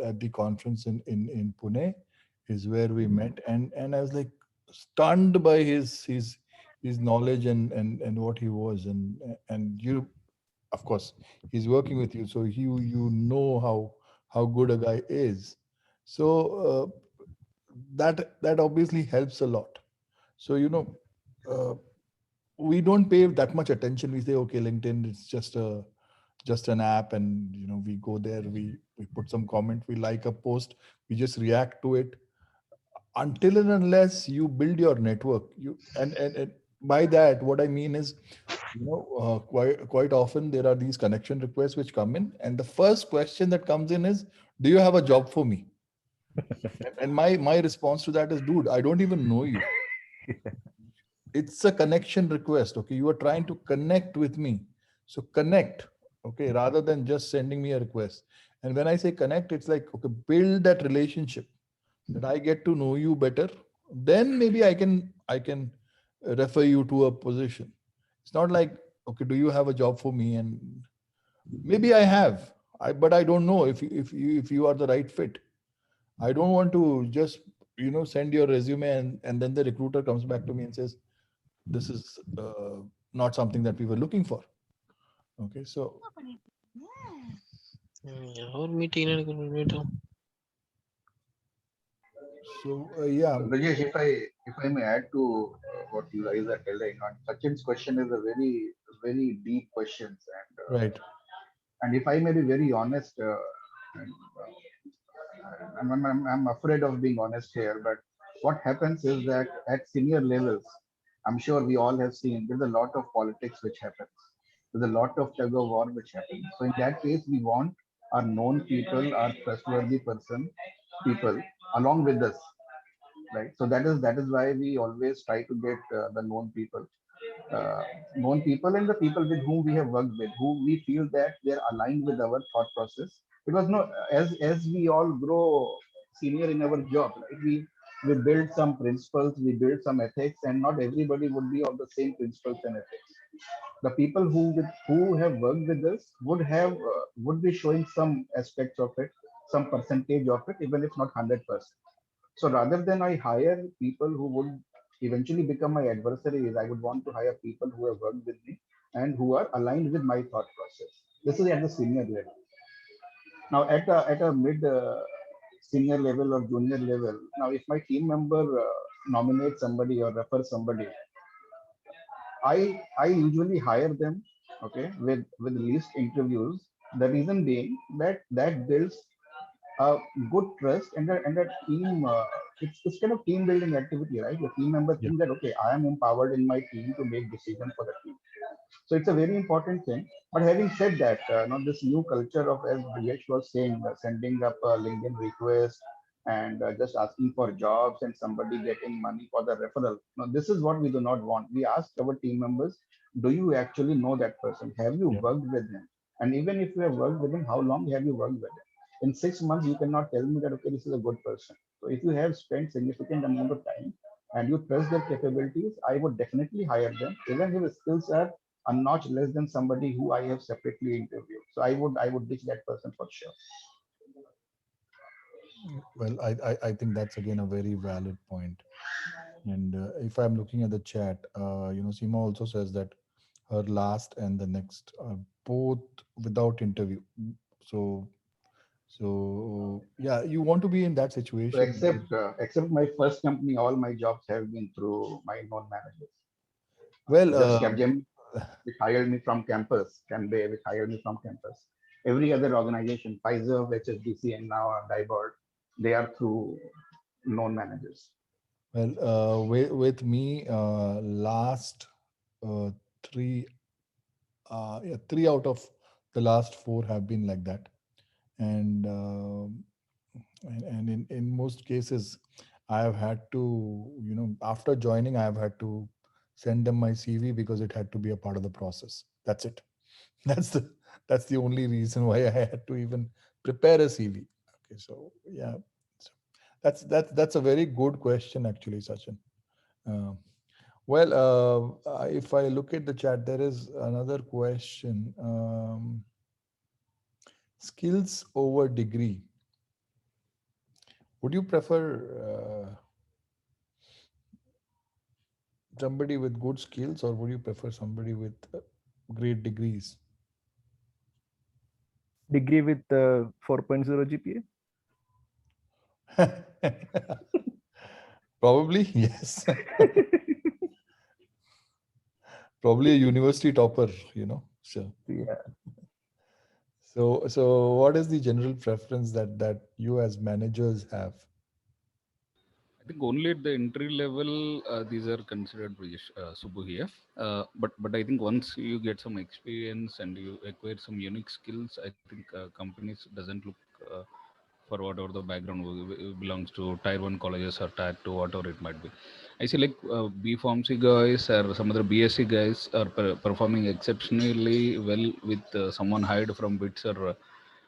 at the conference in Pune is where we met, and I was like stunned by his knowledge and what he was, and you, of course, he's working with you, so you know how good a guy is. So that obviously helps a lot. So uh, we don't pay that much attention. We say, okay, LinkedIn, it's just an app, and we go there, we put some comment, we like a post, we just react to it. Until and unless you build your network, and by that what I mean is, quite often there are these connection requests which come in, and the first question that comes in is, do you have a job for me? And my response to that is, dude, I don't even know you. It's a connection request. Okay, you are trying to connect with me, so connect. Okay, rather than just sending me a request. And when I say connect, it's like, okay, build that relationship, that I get to know you better, then maybe I can refer you to a position. It's not like, okay, do you have a job for me? And maybe I have, but I don't know if you are the right fit. I don't want to just send your resume, and then the recruiter comes back to me and says, this is not something that we were looking for. Okay, so और meeting and meet. So yeah, Rajesh, if I may add to what you guys are telling, on Sachin's question is a very deep question, right. and if I may be very honest, and, I'm afraid of being honest here, but what happens is that at senior levels, I'm sure we all have seen there's a lot of politics which happens. There's a lot of tug of war which happens. So in that case, we want our known people, our trustworthy people along with us, right? So that is why we always try to get the uh, known people and the people with whom we have worked with, who we feel that they're aligned with our thought process. Because no, as we all grow senior in our job, right? We build some principles, we build some ethics, and not everybody would be of the same principles and ethics. The people who have worked with us would be showing some aspects of it, some percentage of it, even if not 100%. So rather than I hire people who would eventually become my adversaries, I would want to hire people who have worked with me and who are aligned with my thought process. This is at the senior level. Now at a mid senior level or junior level, now if my team member nominates somebody or refers somebody, I usually hire them, okay, with least interviews. The reason being that builds a good trust and a team. It's kind of team building activity, right? The team members Yeah. think that okay, I am empowered in my team to make decisions for the team. So it's a very important thing. But having said that, now this new culture of, as Brijesh was saying, sending up a LinkedIn request and just asking for jobs and somebody getting money for the referral. Now this is what we do not want. We ask our team members, do you actually know that person? Have you Yeah. worked with him? And even if you have worked with him, how long have you worked with him? In 6 months, you cannot tell me that okay, this is a good person. So if you have spent significant amount of time and you trust their capabilities, I would definitely hire them, even if the skills are a notch less than somebody who I have separately interviewed. So I would ditch that person for sure. Well, I think that's again a very valid point. And if I'm looking at the chat, Seema also says that her last and the next are both without interview. So, yeah, you want to be in that So situation. except my first company, all my jobs have been through my known managers. Well, Just Capgemini, which hired me from campus, Canbay, which hired me from campus. Every other organization, Pfizer, HSBC, and now Diebold, they are through known managers. well, with me, last uh, three, yeah, three out of the last four have been like that, and and in most cases, I have had to, after joining, I have had to send them my CV because it had to be a part of the process. That's it. That's the that's the only reason why I had to even prepare a CV. Okay, so yeah, so that's a very good question actually, Sachin. Um, well, if I look at the chat, there is another question. Skills over degree. Would you prefer somebody with good skills, or would you prefer somebody with great degrees? Degree with 4.0 GPA. Probably, yes. Probably a university topper, So, Yeah. so what is the general preference that you as managers have? I think only at the entry level these are considered Subbu here. But I think once you get some experience and you acquire some unique skills, I think companies doesn't look for whatever the background belongs to tier one colleges or tier two, whatever it might be. I see like B Pharmacy guys or some other BSc guys are performing exceptionally well with someone hired from BITS or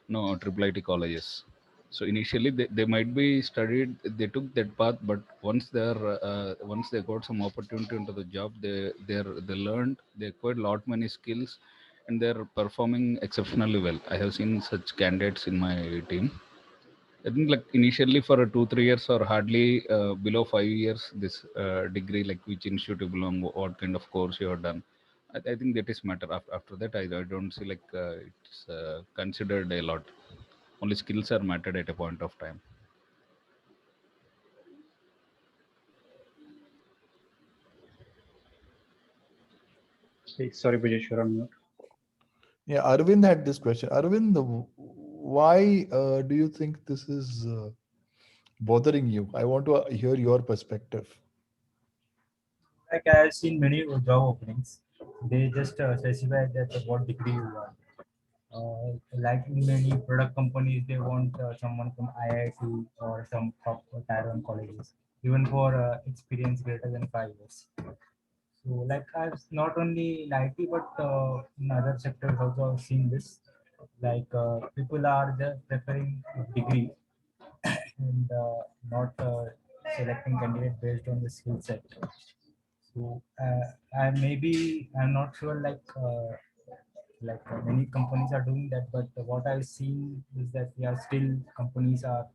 no triple IT colleges. So initially they might be studied, they took that path, but once they got some opportunity into the job, they learned, they acquired lot many skills, and they're performing exceptionally well. I have seen such candidates in my team. I think like initially for a 2 3 years or hardly below 5 years, this degree, like which institute you belong, what kind of course you have done. I think that is matter. After that, I don't see like it's considered a lot. Only skills are mattered at a point of time. Sorry, Brajesh, you're on mute. Yeah, Arvind had this question. Arvind, why do you think this is bothering you? I want to hear your perspective. Like I have seen many job openings, they just specify that what degree you want. Like in many product companies, they want someone from IIT or some top tier one colleges, even for experience greater than 5 years. So like I've not only in IT but in other sectors also I've seen this. Like people are just preferring degree and not selecting candidate based on the skill set. So I maybe I'm not sure many companies are doing that, but what I've seen is that yeah, still companies are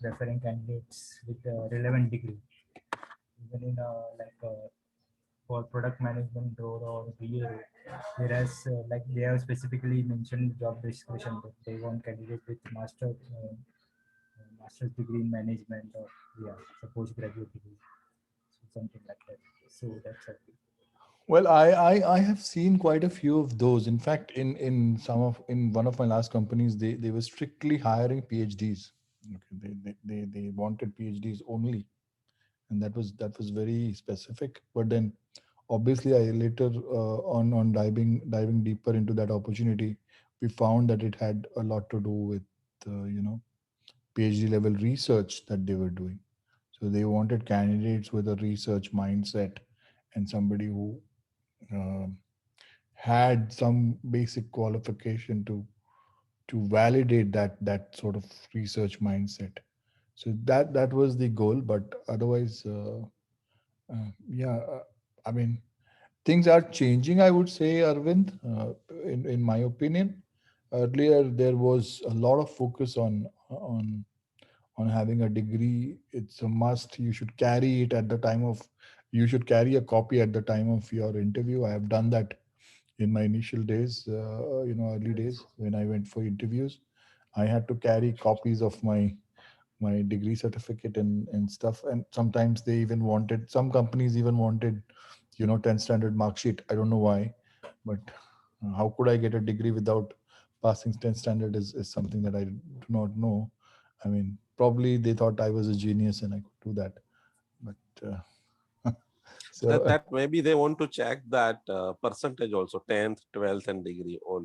preferring candidates with a relevant degree, even in for product management role or BA role. Whereas like they have specifically mentioned job description that they want candidate with master's degree in management or yeah, a postgraduate degree, so something like that. So that's it. Well, I have seen quite a few of those. In fact, in one of my last companies, they were strictly hiring PhDs. Okay, they wanted PhDs only, and that was very specific. But then, obviously, I later on diving deeper into that opportunity, we found that it had a lot to do with PhD level research that they were doing. So they wanted candidates with a research mindset and somebody who um, had some basic qualification to validate that sort of research mindset. So that was the goal, but otherwise, yeah, I mean, things are changing. I would say, Arvind, in my opinion, earlier there was a lot of focus on having a degree. It's a must. You should carry it at the time of. You should carry a copy at the time of your interview. I have done that in my initial days, early days when I went for interviews. I had to carry copies of my degree certificate and stuff. And sometimes they even wanted, some companies even wanted, 10 standard mark sheet. I don't know why, but how could I get a degree without passing 10 standard is something that I do not know. I mean, probably they thought I was a genius and I could do that. But so That maybe they want to check that percentage also, 10th, 12th, and degree all.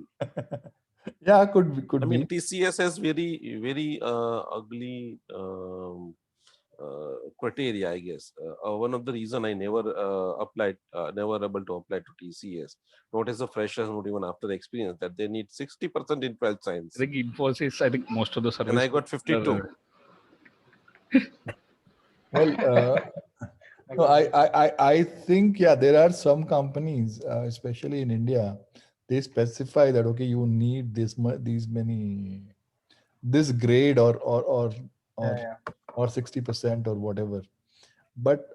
yeah, could I mean, be. TCS has very ugly criteria, I guess. One of the reason I never applied, never able to apply to TCS, not as a fresher, not even after the experience, that they need 60% in 12th science. I think Infosys, I think most of the service. And I got 52. Well, no, I think, yeah, there are some companies, especially in India, they specify that, okay, you need these many, this grade Yeah. or 60% or whatever. But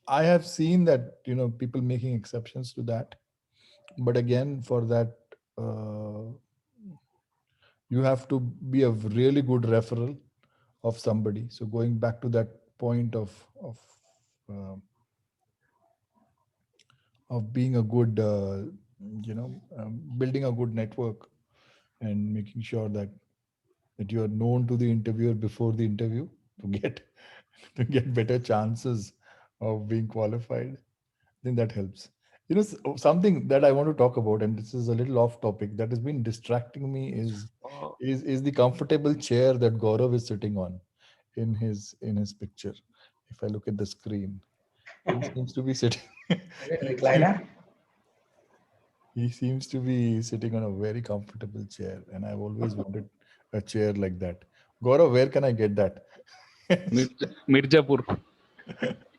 I have seen that, people making exceptions to that. But again, for that, you have to be a really good referral of somebody. So going back to that point uh, of being a good, building a good network and making sure that you are known to the interviewer before the interview to get to get better chances of being qualified. I think that helps. Something that I want to talk about, and this is a little off topic, that has been distracting me is the comfortable chair that Gaurav is sitting on in his picture. If I look at the screen, he seems to be sitting. Recliner? He seems to be sitting on a very comfortable chair, and I've always wanted a chair like that. Gaurav, where can I get that? Mirzapur.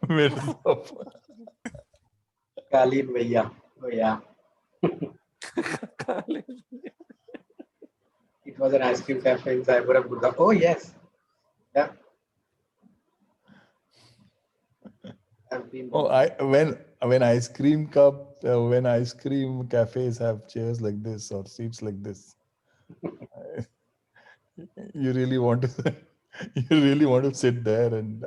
Mirzapur. Kalin Bhaiya. Oh, yeah. It was an ice cream cafe in Saibura Burga. Oh, yes. Yeah. I've been. Oh, when when ice cream cafes have chairs like this or seats like this, you really want to, you really want to sit there and.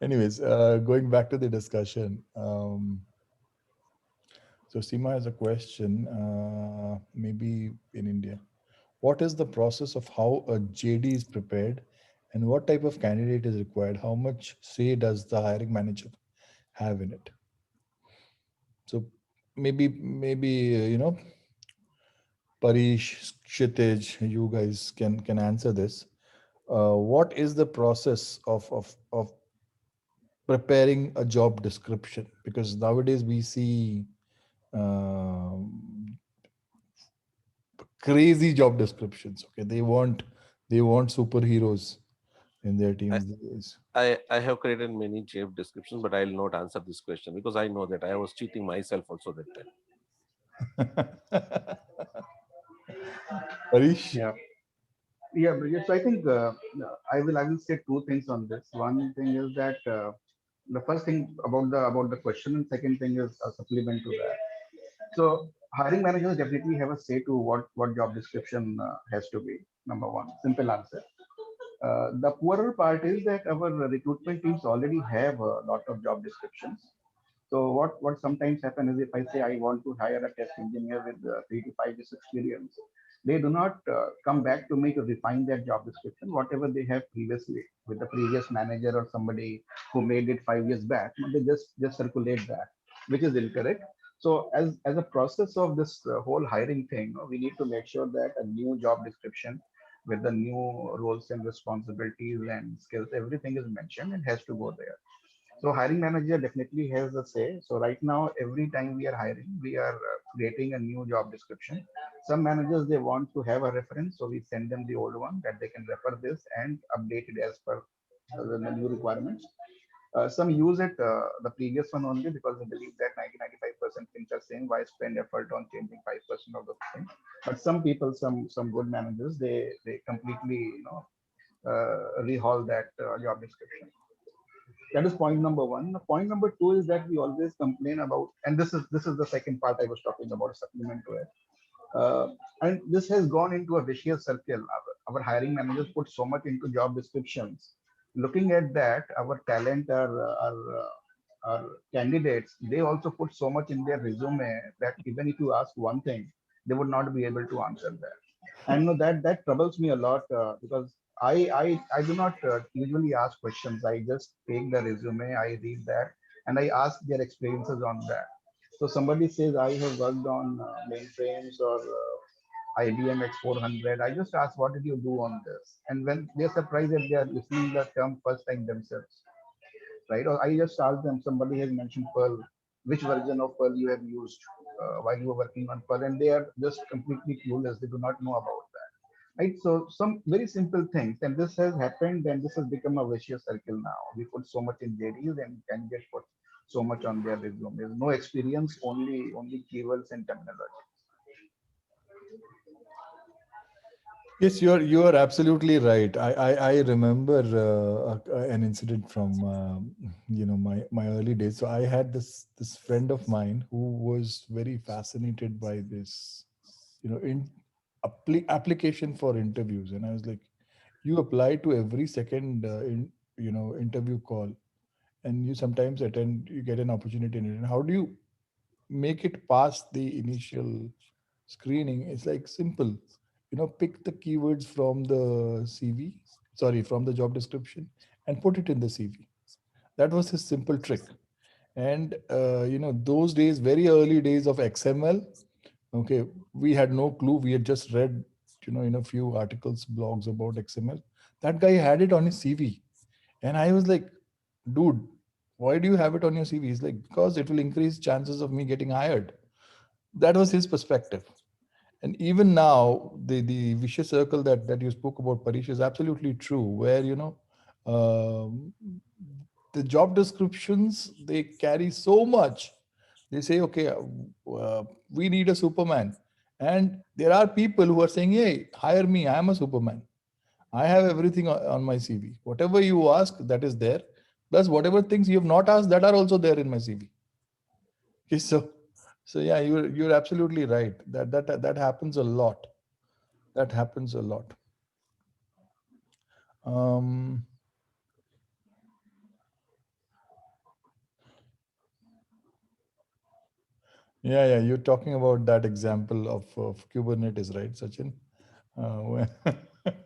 Anyways, going back to the discussion. So Seema has a question, maybe in India. What is the process of how a JD is prepared and what type of candidate is required? How much say does the hiring manager have in it? So maybe Parish, Kshitij, you guys can answer this. What is the process of preparing a job description? Because nowadays we see um, crazy job descriptions. Okay, they want superheroes in their teams these days. I have created many job descriptions, but I will not answer this question because I know that I was cheating myself also that time. Parish? Yeah. Yeah, Bridget. So I think I will say two things on this. One thing is that the first thing about the question, and second thing is a supplement to that. So hiring managers definitely have a say to what job description has to be. Number one, simple answer. The poorer part is that our recruitment teams already have a lot of job descriptions. So what sometimes happens is if I say I want to hire a test engineer with 3 to 5 years experience, they do not come back to me to refine their job description, whatever they have previously with the previous manager or somebody who made it 5 years back. They just circulate that, which is incorrect. So as a process of this whole hiring thing, we need to make sure that a new job description with the new roles and responsibilities and skills, everything is mentioned and has to go there. So hiring manager definitely has a say. So right now, every time we are hiring, we are creating a new job description. Some managers, they want to have a reference. So we send them the old one that they can refer this and update it as per the new requirements. Some use it, the previous one only because they believe that 90-95% things are same. Why spend effort on changing 5% of the thing? But some people, some good managers, they completely rehaul that job description. That is point number one. Point number two is that we always complain about, and this is the second part I was talking about, supplement to it. And this has gone into a vicious circle. Our hiring managers put so much into job descriptions. Looking at that, our talent, our candidates, they also put so much in their resume that even if you ask one thing, they would not be able to answer that. And you know, that troubles me a lot because I do not usually ask questions. I just take the resume, I read that, and I ask their experiences on that. So somebody says I have worked on mainframes or IBM X400. I just ask, what did you do on this? And when they're surprised that they are listening the term first time themselves, right? Or I just ask them, somebody has mentioned Perl, which version of Perl you have used while you were working on Perl, and they are just completely clueless. They do not know about that, right? So some very simple things, and this has happened, and this has become a vicious circle now. We put so much in JDs and candidates put so much on their resumes. No experience, only keywords and terminology. Yes, you are absolutely right. I remember an incident from my early days. So I had this friend of mine who was very fascinated by this, in application for interviews, and I was like, you apply to every second interview call, and you sometimes attend, you get an opportunity in it. And how do you make it past the initial screening? It's like simple, pick the keywords from the CV, sorry, from the job description, and put it in the CV. That was his simple trick. And those days, very early days of XML, okay, we had no clue. We had just read in a few articles, blogs about XML. That guy had it on his CV, and I was like, dude, why do you have it on your CV? He's like, because it will increase chances of me getting hired. That was his perspective. And even now, the vicious circle that you spoke about, Parish, is absolutely true. Where um, the job descriptions, they carry so much. They say, okay, we need a Superman, and there are people who are saying, hey, hire me. I am a Superman. I have everything on my CV. Whatever you ask, that is there. Plus, whatever things you have not asked that are also there in my CV. Okay, so yeah, you're absolutely right. That happens a lot. That happens a lot. Yeah, you're talking about that example of Kubernetes, right, Sachin? Where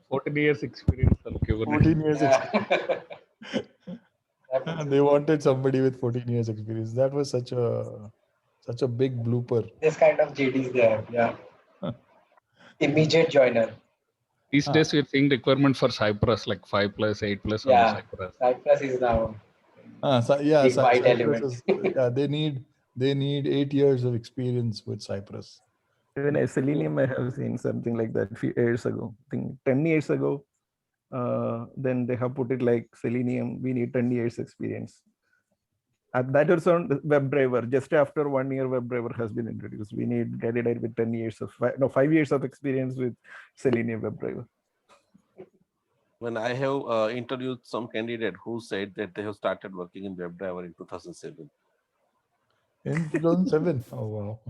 14 years experience on Kubernetes. 14 years experience. Happens. They wanted somebody with 14 years experience. That was such a big blooper. This kind of JDs there. Yeah. Immediate joiner. These days, we're seeing requirement for Cypress like 5+, 8+ on Yeah. Cypress. Cypress is now Yeah, big white Cypress element. is, yeah, they need 8 years of experience with Cypress. Even a Selenium, I have seen something like that few years ago. I think 10 years ago. Then they have put it like Selenium. We need 10 years experience. That is on WebDriver. Just after 1 year, WebDriver has been introduced. We need candidate with 10 years of 5 years of experience with Selenium WebDriver. When I have interviewed some candidate who said that they have started working in WebDriver in 2007. In 2007. Oh wow.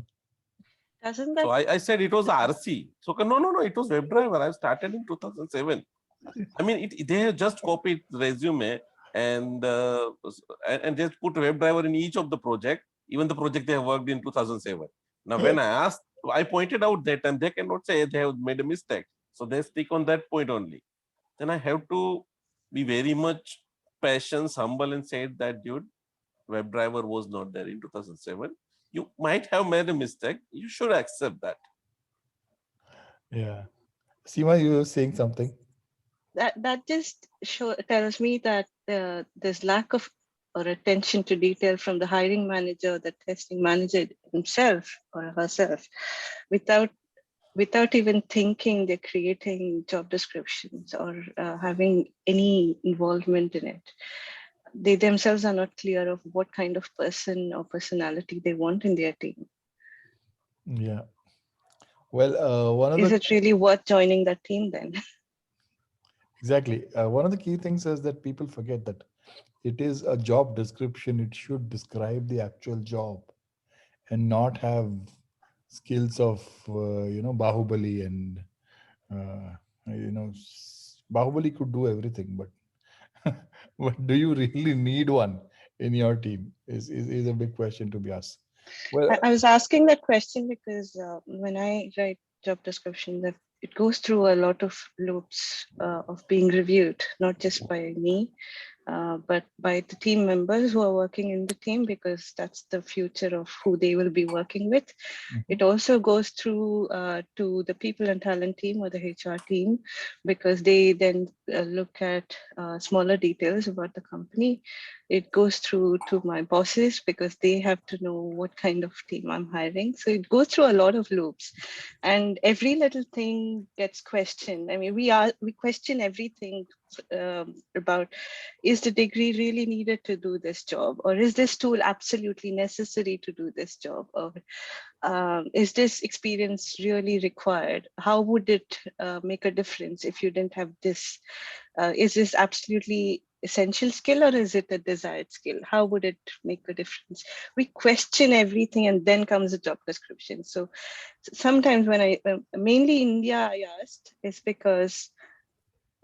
Doesn't that So I said it was RC. So no, it was WebDriver. I started in 2007. I mean, they have just copied resume and just put WebDriver in each of the project, even the project they have worked in 2007. Now, when I asked, I pointed out that, and they cannot say they have made a mistake. So they stick on that point only. Then I have to be very much patient, humble, and said that, dude, WebDriver was not there in 2007. You might have made a mistake. You should accept that. Yeah. Seema, you were saying something. that just tells me that there's lack of or attention to detail from the hiring manager, the testing manager himself or herself, without even thinking they're creating job descriptions or having any involvement in it. They themselves are not clear of what kind of person or personality they want in their team. Yeah. Well, one of Is the it really worth joining that team then? exactly one of the key things is that people forget that it is a job description. It should describe the actual job and not have skills of Bahubali and Bahubali could do everything, but but do you really need one in your team is a big question to be asked. Well, I was asking that question because when I write job description, that it goes through a lot of loops of being reviewed, not just by me, but by the team members who are working in the team, because that's the future of who they will be working with. It also goes through to the people and talent team or the HR team, because they then look at smaller details about the company. It goes through to my bosses because they have to know what kind of team I'm hiring. So it goes through a lot of loops, and every little thing gets questioned. I mean, we question everything about, is the degree really needed to do this job, or is this tool absolutely necessary to do this job, or is this experience really required? How would it make a difference if you didn't have this? Is this absolutely essential skill, or is it a desired skill? How would it make a difference? We question everything, and then comes a job description. So sometimes when I mainly India I asked is because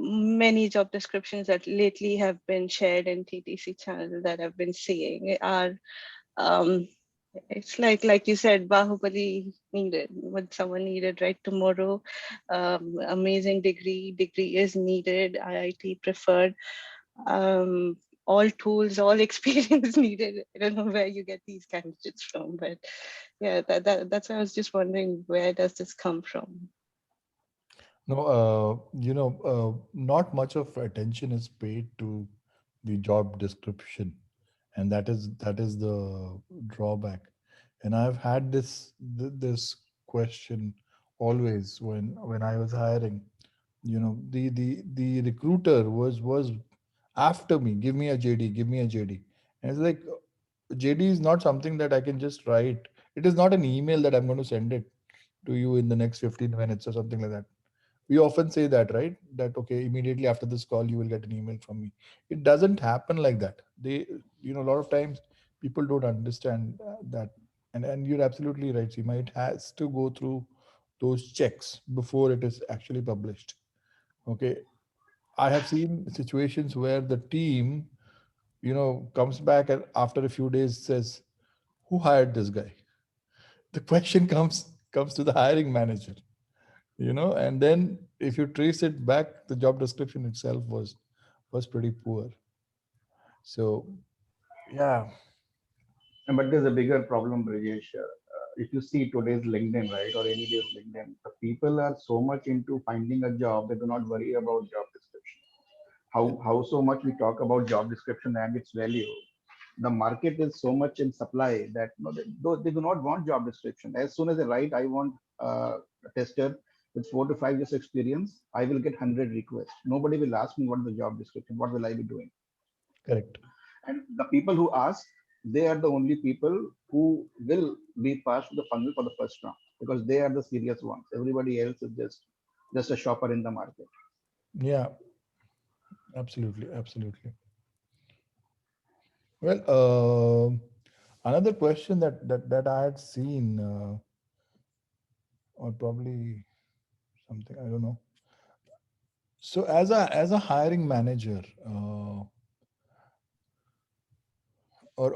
many job descriptions that lately have been shared in TTC channel that I've been seeing are it's like you said, Bahubali needed, what someone needed right tomorrow. Amazing degree is needed, IIT preferred, all tools, all experience needed. I don't know where you get these candidates from, but yeah, that's why I was just wondering, where does this come from? No, not much of attention is paid to the job description, and that is the drawback. And I've had this question always when I was hiring. The recruiter was after me, give me a JD, give me a JD. And it's like, JD is not something that I can just write. It is not an email that I'm going to send it to you in the next 15 minutes or something like that. We often say that, right? That, okay, immediately after this call, you will get an email from me. It doesn't happen like that. A lot of times people don't understand that. And you're absolutely right, Seema. It has to go through those checks before it is actually published. Okay. I have seen situations where the team, comes back and after a few days says, who hired this guy? The question comes to the hiring manager, and then if you trace it back, the job description itself was pretty poor. So yeah. But there's a bigger problem, Brajesh. If you see today's LinkedIn, right, or any day's LinkedIn, the people are so much into finding a job, they do not worry about job description. How so much we talk about job description and its value. The market is so much in supply that they do not want job description. As soon as they write, I want a tester with 4 to 5 years experience, I will get 100 requests. Nobody will ask me what is the job description, what will I be doing. Correct. And the people who ask, they are the only people who will be passed to the funnel for the first round, because they are the serious ones. Everybody else is just a shopper in the market. Yeah, absolutely. Well, another question that I had seen, or probably something, I don't know. So as a hiring manager, or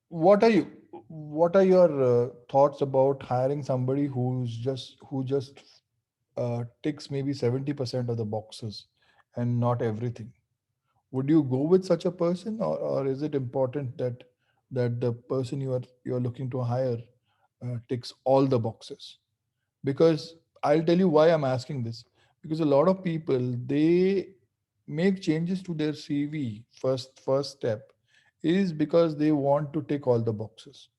what are you what are your thoughts about hiring somebody who just ticks maybe 70% of the boxes and not everything? Would you go with such a person, or is it important that the person you're looking to hire ticks all the boxes? Because I'll tell you why I'm asking this. Because a lot of people, they make changes to their CV. First step is because they want to tick all the boxes.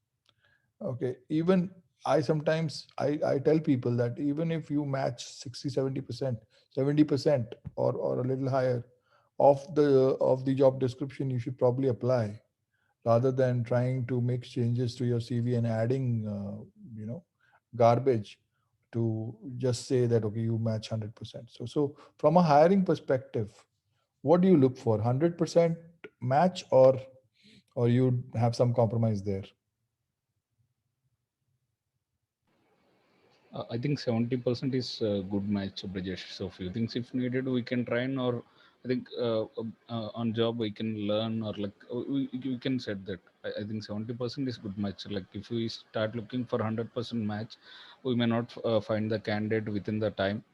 Okay. Even I tell people that even if you match 60, 70%, 70%, or a little higher of the job description, you should probably apply, rather than trying to make changes to your CV and adding garbage to just say that, okay, you match 100%. So from a hiring perspective, what do you look for? 100% match, or you have some compromise there? I think 70% is a good match, Brajesh. So few things if needed we can train, or I think on job we can learn, or like we can set that. I think 70% is good match. Like if we start looking for 100% match, we may not find the candidate within the time.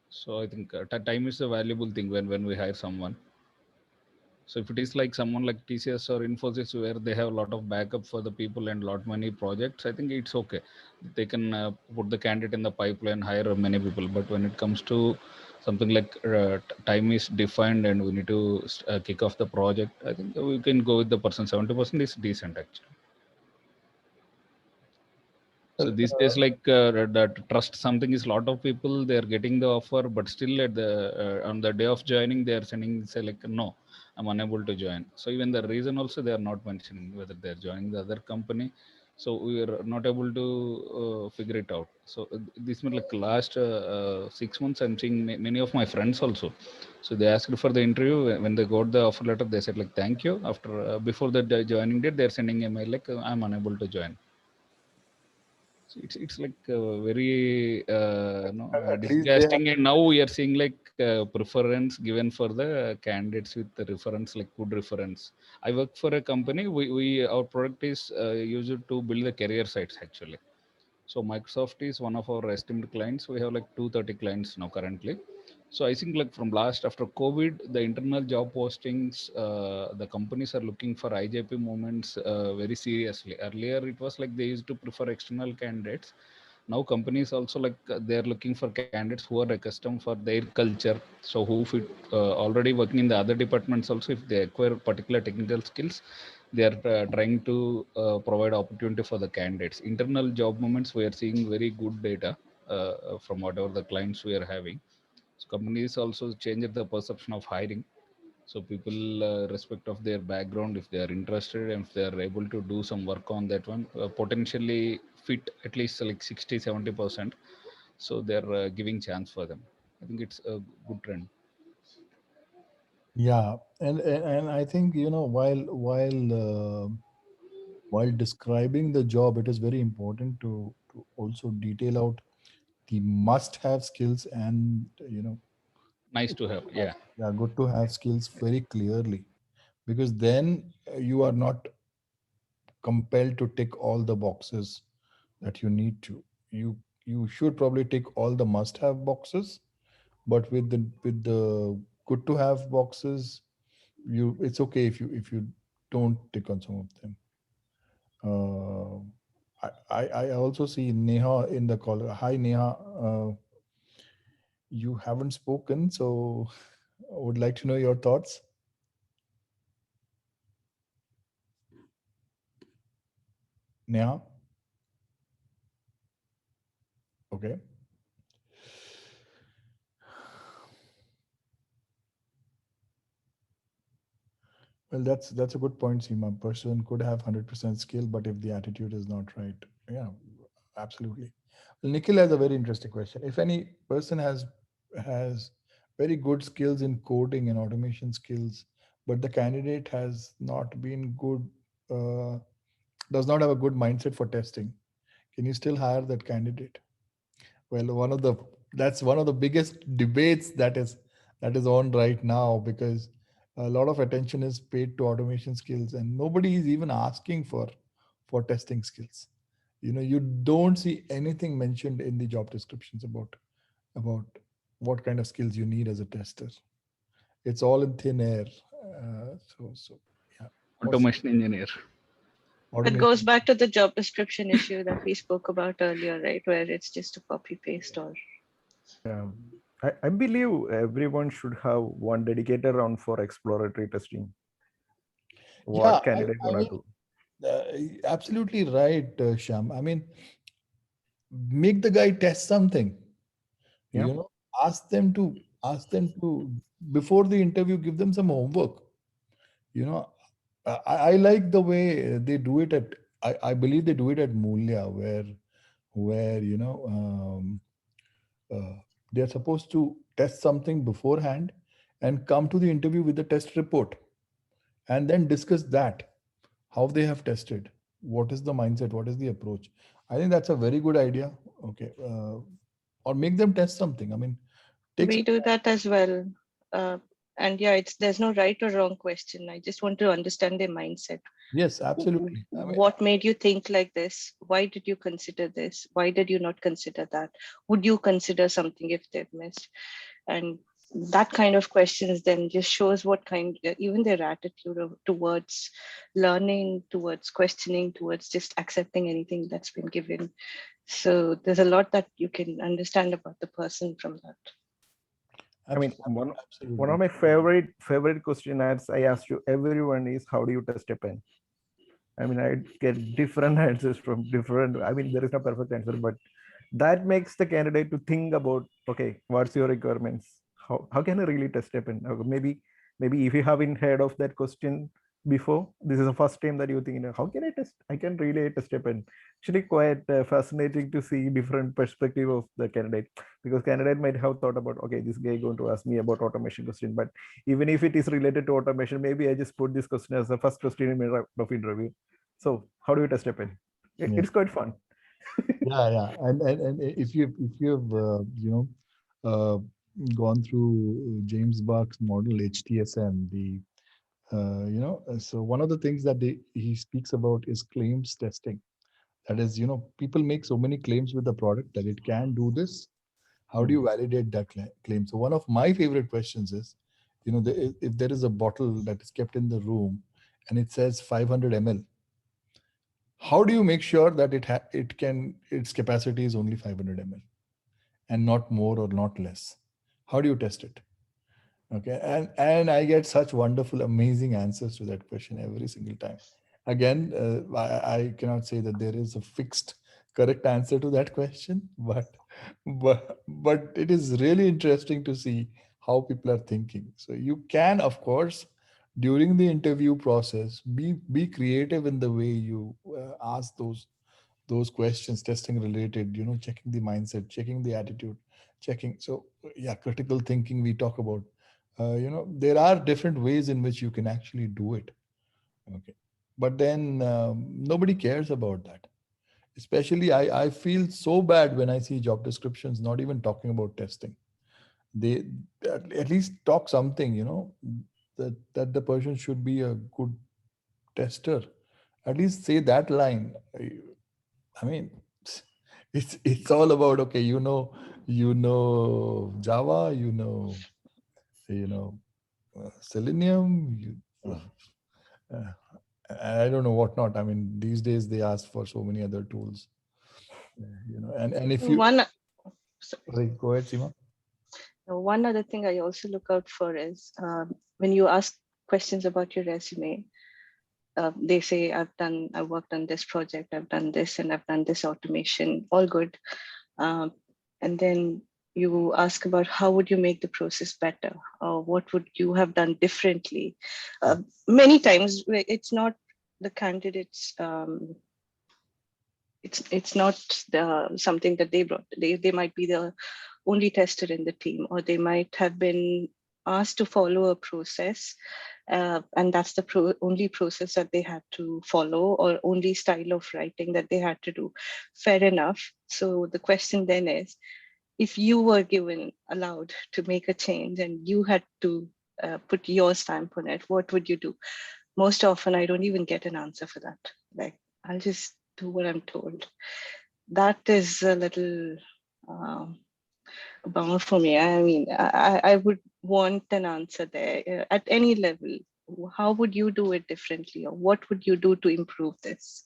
So I think time is a valuable thing when we hire someone. So if it is like someone like TCS or Infosys, where they have a lot of backup for the people and lot many projects, I think it's okay. They can put the candidate in the pipeline, hire many people. But when it comes to something like time is defined and we need to kick off the project, I think we can go with the person. 70% is decent actually. So Well, these days, like that trust something is, a lot of people they are getting the offer, but still at the on the day of joining, they are sending say like no, I'm unable to join. So even the reason also they are not mentioning whether they are joining the other company. So we are not able to figure it out. So this means like last 6 months, I'm seeing many of my friends also. So they asked for the interview. When they got the offer letter, they said like thank you. After before the joining date, they are sending a mail like I'm unable to join. So it's like very at least they have. disgusting, and now we are seeing like preference given for the candidates with the reference, like good reference. I work for a company. We our product is used to build the career sites actually. So Microsoft is one of our esteemed clients. We have like 230 clients now currently. So I think like from last after COVID, the internal job postings, the companies are looking for IJP movements very seriously. Earlier it was like they used to prefer external candidates. Now companies also like they are looking for candidates who are accustomed for their culture. So who fit already working in the other departments also, if they acquire particular technical skills, they are trying to provide opportunity for the candidates. Internal job movements, we are seeing very good data from whatever the clients we are having. So companies also changed the perception of hiring. So people respect of their background, if they are interested and if they are able to do some work on that one, potentially fit at least like 60 70%. so they're giving chance for them. I think it's a good trend. Yeah, and I think, you know, while describing the job, it is very important to also detail out the must-have skills and, you know, Nice to have. Yeah. yeah, good to have skills very clearly, because then you are not compelled to tick all the boxes that you need to. You should probably tick all the must-have boxes, but with the good to have boxes, it's okay if you don't tick on some of them. Uh, I also see Neha in the call. Hi Neha, you haven't spoken, so I would like to know your thoughts. Neha, okay. Well, that's a good point, Seema. Person could have 100% skill, but if the attitude is not right, yeah, absolutely. Well, Nikhil has a very interesting question. If any person has very good skills in coding and automation skills, but the candidate has not been good, does not have a good mindset for testing, can you still hire that candidate? Well, that's one of the biggest debates that is on right now, because a lot of attention is paid to automation skills and nobody is even asking for testing skills. You know, you don't see anything mentioned in the job descriptions about what kind of skills you need as a tester. It's all in thin air. So yeah. Automation engineer. It goes back to the job description issue that we spoke about earlier, right? Where it's just a copy paste or. Yeah. I believe everyone should have one dedicated round for exploratory testing. What Yeah, candidate I wanna mean, do? absolutely right, Sham. I mean, make the guy test something. Yeah. You know, ask them to before the interview, give them some homework. You know, I like the way they do it at. I believe they do it at Mulya, where uh, they're supposed to test something beforehand and come to the interview with the test report and then discuss that, how they have tested, what is the mindset, what is the approach. I think that's a very good idea. Okay, or make them test something. I mean, take We some do time. that as well. Uh, and yeah, there's no right or wrong question. I just want to understand their mindset. Yes, absolutely. I mean, What made you think like this? Why did you consider this? Why did you not consider that? Would you consider something if they've missed? And that kind of questions then just shows what kind, even their attitude towards learning, towards questioning, towards just accepting anything that's been given. So there's a lot that you can understand about the person from that. I mean, absolutely. one of my favorite questions I asked you everyone is, how do you test a pen? I mean, I get different answers from different. I mean, there is no perfect answer, but that makes the candidate to think about, okay, what's your requirements? How can I really test a pen? Maybe if you haven't heard of that question before, this is the first time that you think, how can I test? I can really test a pen. Actually, quite fascinating to see different perspective of the candidate, because candidate might have thought about, okay, this guy going to ask me about automation question, but even if it is related to automation, maybe I just put this question as the first question in my round of interview. So how do you test a pen? Yeah. It's quite fun. Yeah, and if you've gone through James Buck's model HTSM, so one of the things that he speaks about is claims testing. That is, people make so many claims with the product that it can do this. How do you validate that claim? So one of my favorite questions is, if there is a bottle that is kept in the room and it says 500 ml, how do you make sure that its capacity is only 500 ml and not more or not less? How do you test it? Okay, and I get such wonderful, amazing answers to that question every single time. Again, I cannot say that there is a fixed correct answer to that question, but it is really interesting to see how people are thinking. So you can, of course, during the interview process, be creative in the way you ask those questions, testing related, checking the mindset, checking the attitude, checking. So yeah, critical thinking we talk about. There are different ways in which you can actually do it. Okay. But then nobody cares about that. Especially, I feel so bad when I see job descriptions not even talking about testing. They at least talk something, that the person should be a good tester. At least say that line. I mean, it's all about, okay, Java, Selenium, uh, I don't know what not. I mean, these days they ask for so many other tools, and if you One, so- right, go ahead, Seema. one other thing I also look out for is when you ask questions about your resume, they say, I've worked on this project, I've done this, and I've done this automation, all good. And then you ask about how would you make the process better, or what would you have done differently. Many times it's not the candidates, it's not something that they brought. They might be the only tester in the team, or they might have been asked to follow a process, and that's the only process that they had to follow, or only style of writing that they had to do. Fair enough. So the question then is, if you were allowed to make a change and you had to put your stamp on it, what would you do? Most often, I don't even get an answer for that. Like, I'll just do what I'm told. That is a little bummer for me. I mean, I would want an answer there at any level. How would you do it differently, or what would you do to improve this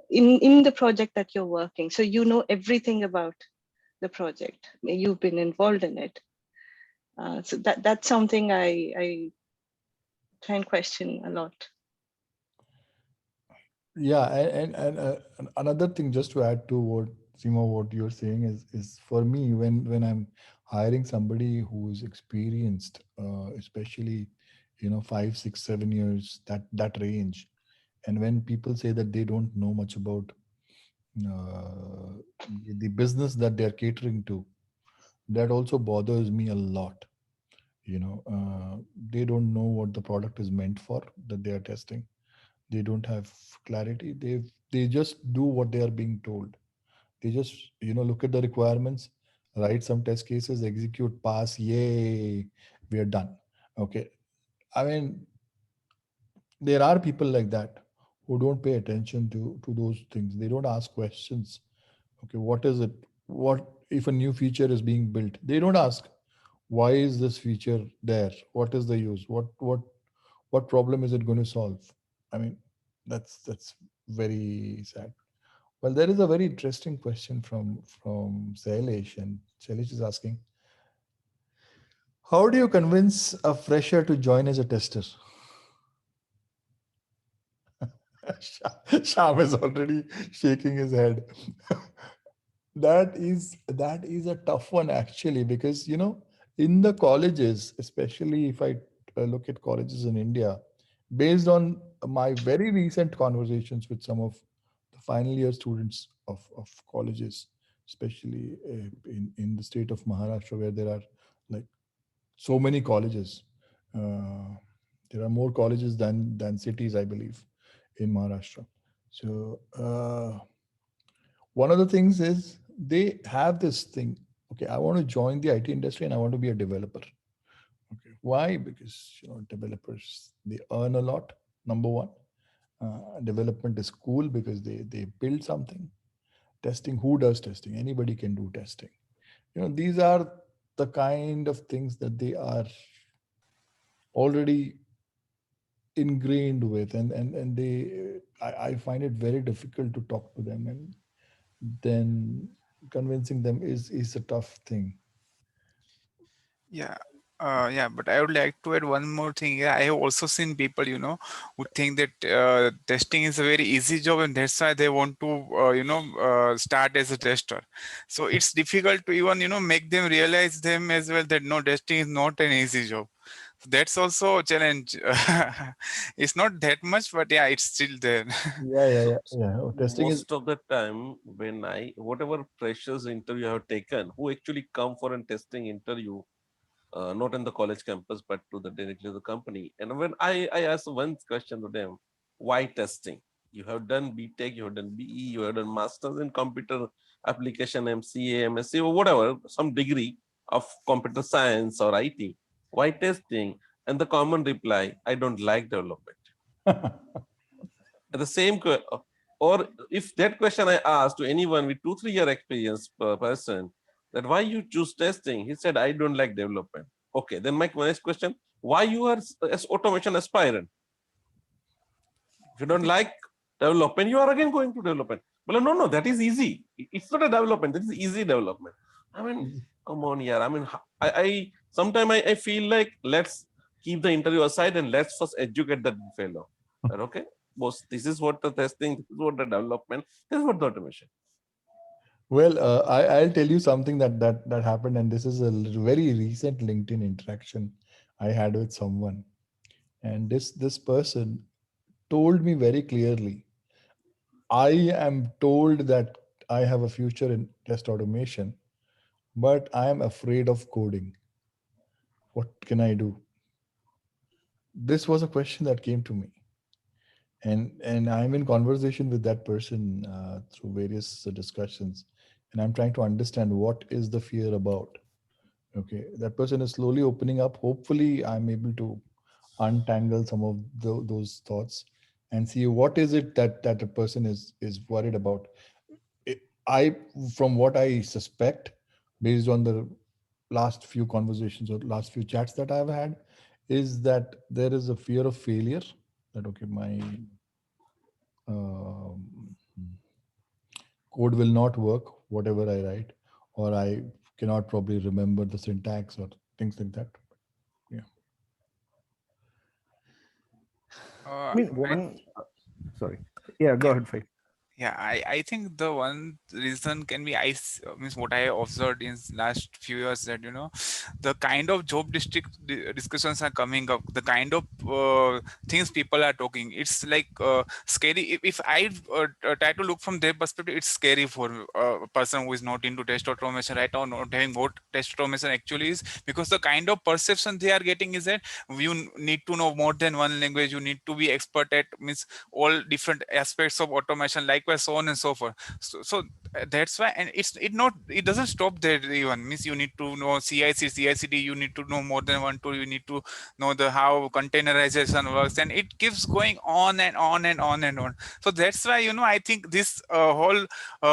in the project that you're working? So you know everything about the project. You've been involved in it. So that's something I try and question a lot. Yeah, and another thing, just to add to what Seema, what you're saying is for me, when I'm hiring somebody who is experienced, especially 5, 6, 7 years, that range, and when people say that they don't know much about the business that they're catering to, that also bothers me a lot. They don't know what the product is meant for, that they are testing. They don't have clarity. They just do what they are being told. They just look at the requirements, write some test cases, execute, pass, yay, we are done. Okay. I mean, there are people like that who don't pay attention to those things. They don't ask questions. Okay, what is it? What if a new feature is being built? They don't ask, why is this feature there? What is the use? What problem is it going to solve? I mean, that's very sad. Well, there is a very interesting question from Sailesh, and Sailesh is asking, how do you convince a fresher to join as a tester? Sham is already shaking his head. That is a tough one, actually, because in the colleges, especially if I look at colleges in India, based on my very recent conversations with some of the final year students of colleges, especially in the state of Maharashtra, where there are like so many colleges. There are more colleges than cities, I believe, in Maharashtra. So one of the things is they have this thing. Okay, I want to join the IT industry and I want to be a developer. Okay, why? Because developers, they earn a lot. Number one, development is cool because they build something. Testing, who does testing? Anybody can do testing. These are the kind of things that they are already ingrained with, and they I find it very difficult to talk to them, and then convincing them is a tough thing. Yeah. Yeah, but I would like to add one more thing. Yeah, I have also seen people, who think that testing is a very easy job, and that's why they want to, start as a tester. So it's difficult to even, make them realize them as well that no, testing is not an easy job. That's also a challenge. It's not that much, but yeah, it's still there. Yeah. Oh, testing is Most of the time when whatever freshers interview I have taken, who actually come for a testing interview, not in the college campus, but to the directly the company. And when I ask one question to them, why testing? You have done BTech, you have done BE, you have done masters in computer application, MCA, MSc, or whatever, some degree of computer science or IT. Why testing? And the common reply, I don't like development. The same, or if that question I asked to anyone with 2-3 year experience per person, that why you choose testing? He said, I don't like development. Okay, then my next question, why you are as automation aspirant? If you don't like development, you are again going to development. Well, no, that is easy. It's not a development, that is easy development. I mean, come on, yeah. I mean, I sometimes I feel like let's keep the interview aside and let's first educate that fellow. That, okay, boss, this is what the testing, this is what the development, this is what the automation. well. I'll tell you something that happened, and this is a very recent LinkedIn interaction I had with someone, and this person told me very clearly, I am told that I have a future in test automation, but I am afraid of coding. What can I do? This was a question that came to me, and I'm in conversation with that person through various discussions, and I'm trying to understand what is the fear about. Okay, that person is slowly opening up. Hopefully, I'm able to untangle some of those thoughts and see what is it that a person is worried about. I, from what I suspect, based on the last few conversations or last few chats that I've had, is that there is a fear of failure. That okay, my um, code will not work, whatever I write, or I cannot probably remember the syntax or things like that. Yeah. I mean, sorry. Yeah, go yeah, ahead, Faith. yeah, I think the one reason can be means what I observed in last few years that the kind of job discussions are coming up, the kind of things people are talking, it's like scary. If I try to look from their perspective, it's scary for a person who is not into test automation right now, not having what test automation actually is, because the kind of perception they are getting is that you need to know more than one language, you need to be expert at means all different aspects of automation, likewise so on and so forth. So that's why, and it doesn't stop there even, means you need to know CICD, you need to know more than one tool, you need to know the how containerization works, and it keeps going on and on and on and on. So that's why I think this whole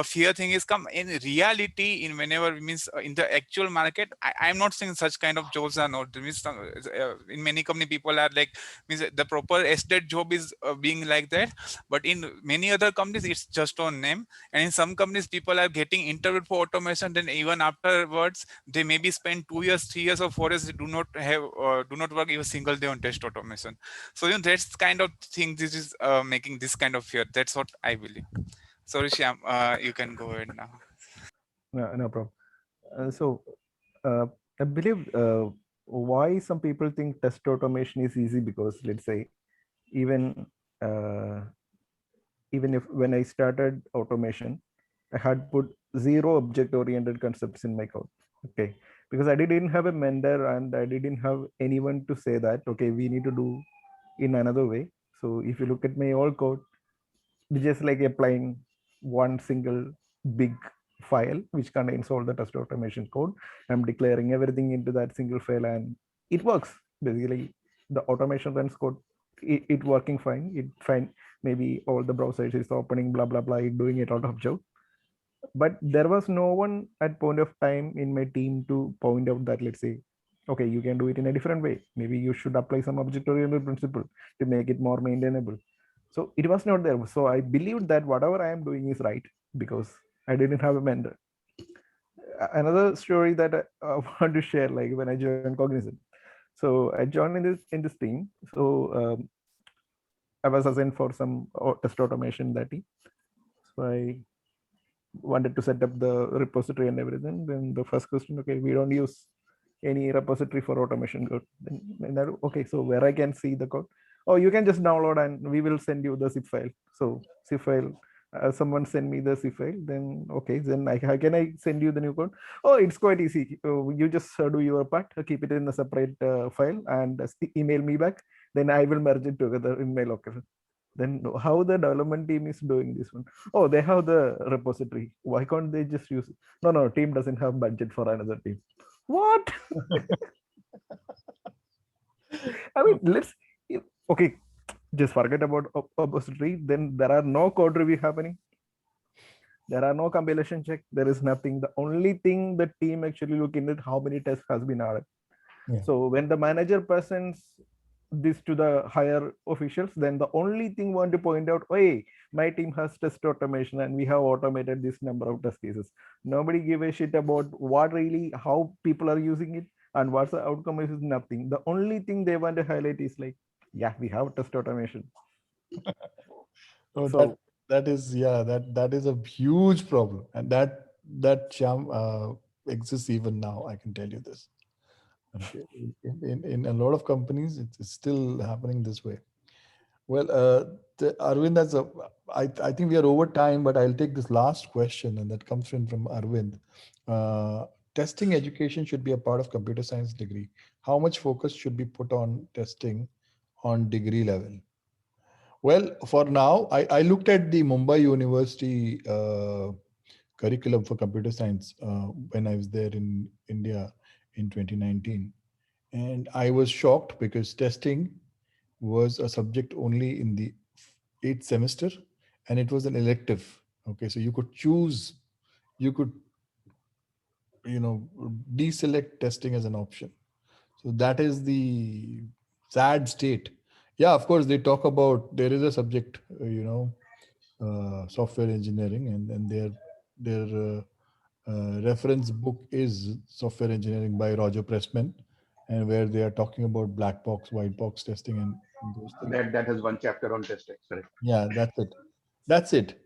fear thing is come in reality in whenever means in the actual market. I'm not saying such kind of jobs are not means in many company people are like means the proper estate job is being like that, but in many other companies it's just on name, and in some companies people are getting interviewed for automation, then even afterwards they maybe spend 2 years, 3 years, or 4 years, they do not work even a single day on test automation. So that's kind of thing, this is making this kind of fear. That's what I believe. Sorry, Shyam, you can go ahead now. No problem. So I believe why some people think test automation is easy, because let's say even even if when I started automation, I had put 0 object-oriented concepts in my code. Okay, because I didn't have a mentor and I didn't have anyone to say that okay, we need to do in another way. So if you look at my old code, it's just like applying one single big file which contains all the test automation code. I'm declaring everything into that single file and it works. Basically, the automation runs code, it working fine. It fine. Maybe all the browsers is opening, blah, blah, blah, it doing it out of job. But there was no one at point of time in my team to point out that, let's say, okay, you can do it in a different way. Maybe you should apply some object-oriented principle to make it more maintainable. So it was not there. So I believed that whatever I am doing is right because I didn't have a mentor. Another story that I want to share, like when I joined Cognizant. So I joined in this team. So I was assigned for some test automation that team. So I wanted to set up the repository and everything. Then the first question, okay, we don't use any repository for automation code. Then okay, so where I can see the code? Oh, you can just download and we will send you the zip file. So zip file, someone send me the zip file, then okay, then how can I send you the new code? Oh, it's quite easy. You just do your part, keep it in a separate file and email me back. Then I will merge it together in my locker. Then how the development team is doing this one? Oh, they have the repository. Why can't they just use it? No, team doesn't have budget for another team. What? I mean, okay, just forget about repository. Then there are no code review happening. There are no compilation check. There is nothing. The only thing the team actually look in it, how many tests has been added. Yeah. So when the manager presents this to the higher officials, then the only thing want to point out, hey, my team has test automation and we have automated this number of test cases. Nobody give a shit about what really, how people are using it and what's the outcome is nothing. The only thing they want to highlight is like, yeah, we have test automation. Oh, So that is that is a huge problem, and that Shyam exists even now. I can tell you this. Okay. In a lot of companies, it's still happening this way. Well, Arvind, I think we are over time, but I'll take this last question, and that comes from Arvind. Testing education should be a part of computer science degree. How much focus should be put on testing on degree level? Well, for now, I looked at the Mumbai University curriculum for computer science when I was there in India in 2019. And I was shocked because testing was a subject only in the 8th semester, and it was an elective. Okay, so you could choose, you could, deselect testing as an option. So that is the sad state. Yeah, of course, they talk about there is a subject, software engineering, and their reference book is Software Engineering by Roger Pressman, and where they are talking about black box, white box testing, and those things. That has one chapter on testing. Correct. Yeah, that's it.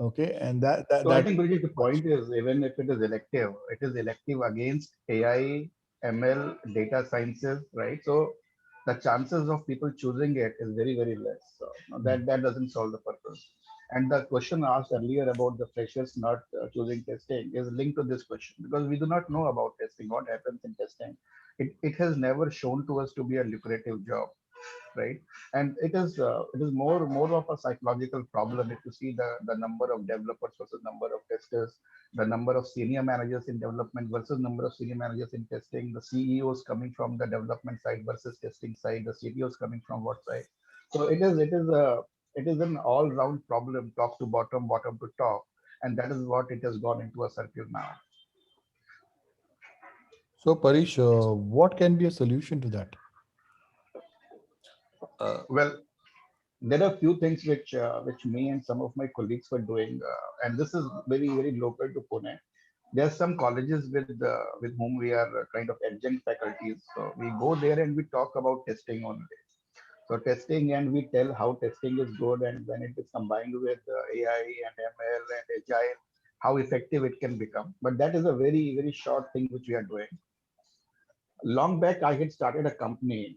Okay, and So I think, Bridget, the point is, even if it is elective against AI, ML, data sciences, right? So the chances of people choosing it is very, very less. So that doesn't solve the purpose. And the question asked earlier about the freshers not choosing testing is linked to this question, because we do not know about testing, what happens in testing. It has never shown to us to be a lucrative job, right? And it is more of a psychological problem if you see the number of developers versus number of testers, the number of senior managers in development versus number of senior managers in testing, the CEOs coming from the development side versus testing side, the CTOs coming from what side. So it is an all-round problem, top to bottom, bottom to top, and that is what it has gone into a circle now. So, Parish, what can be a solution to that? Well, there are a few things which me and some of my colleagues were doing, and this is very, very local to Pune. There are some colleges with whom we are kind of adjunct faculties. So we go there and we talk about testing only. So testing, and we tell how testing is good, and when it is combined with AI and ML and Agile, how effective it can become. But that is a very, very short thing which we are doing. Long back, I had started a company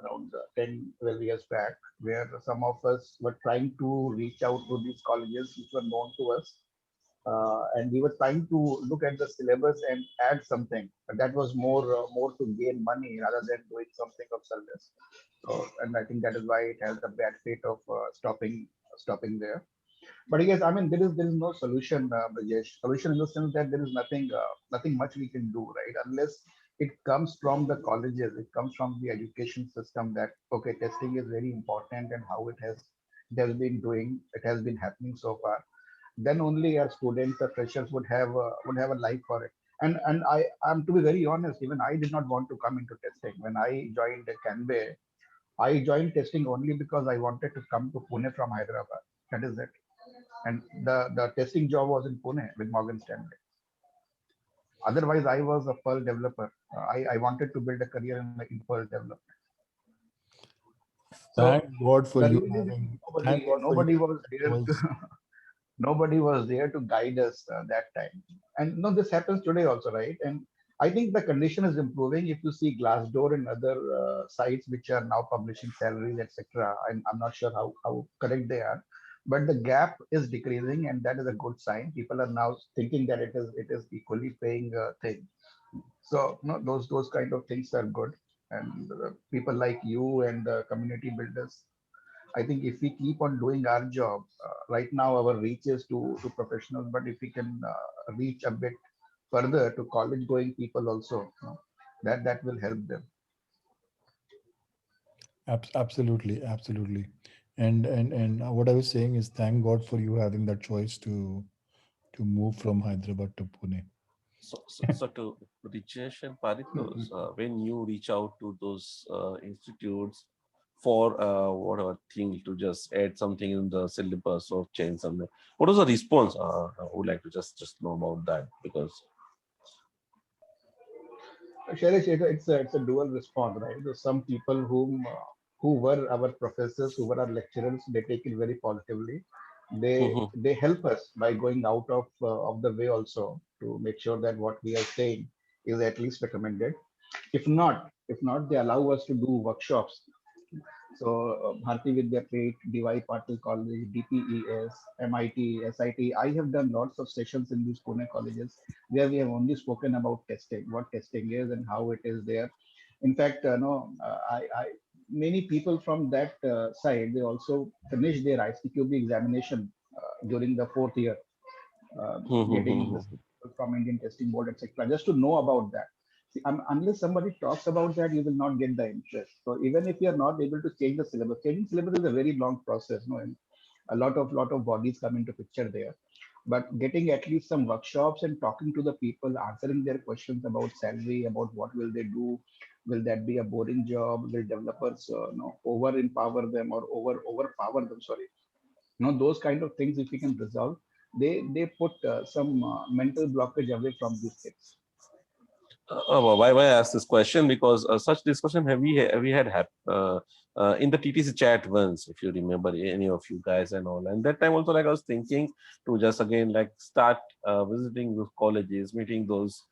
around 10, 12 years back, where some of us were trying to reach out to these colleges which were known to us. And we were trying to look at the syllabus and add something, but that was more to gain money rather than doing something of service. So, and I think that is why it has the bad fate of stopping there. But yes, I mean, there is no solution, Brajesh. Solution in the sense that there is nothing much we can do, right? Unless it comes from the colleges, it comes from the education system that, okay, testing is very important and how it has been happening so far. Then only our students, our freshers would have a life for it. And I'm to be very honest, even I did not want to come into testing. When I joined Canbay, I joined testing only because I wanted to come to Pune from Hyderabad. That is it. And the testing job was in Pune with Morgan Stanley. Otherwise, I was a Perl developer. I wanted to build a career in Perl development. Thank God for you. Nobody was there to guide us that time. And no, this happens today also, right? And I think the condition is improving. If you see Glassdoor and other sites which are now publishing salaries, etc., I'm not sure how correct they are, but the gap is decreasing, and that is a good sign. People are now thinking that it is equally paying thing. So no, those kind of things are good, and people like you and community builders. I think if we keep on doing our job, right now our reach is to professionals, but if we can reach a bit further to college going people also, that will help them. Absolutely, absolutely. And what I was saying is, thank God for you having that choice to move from Hyderabad to Pune. So to Rijesh and Paritosh, when you reach out to those institutes for whatever thing to just add something in the syllabus or change something, what was the response? I would like to just know about that, because Shailesh, it's a dual response, right? There's some people who were our professors, who were our lecturers, they take it very positively. They help us by going out of the way also to make sure that what we are saying is at least recommended. If not, they allow us to do workshops. So Bharati Vidyapeeth, DY Patil College, DPES, MIT, SIT. I have done lots of sessions in these Pune colleges where we have only spoken about testing, what testing is and how it is there. In fact, no, many people from that side, they also finish their ICQB examination during the fourth year, getting this from Indian Testing Board, etc. Just to know about that. See, unless somebody talks about that, you will not get the interest. So even if you are not able to change the syllabus, changing syllabus is a very long process, no, and a lot of bodies come into picture there. But getting at least some workshops and talking to the people, answering their questions about salary, about what will they do, will that be a boring job, will developers over empower them or overpower them? Sorry, those kind of things. If we can resolve, they put some mental blockage away from these kids. why I ask this question? Because such discussion we had in the TTC chat once, if you remember, any of you guys and all. And that time also, like I was thinking to just again like start visiting those colleges, meeting those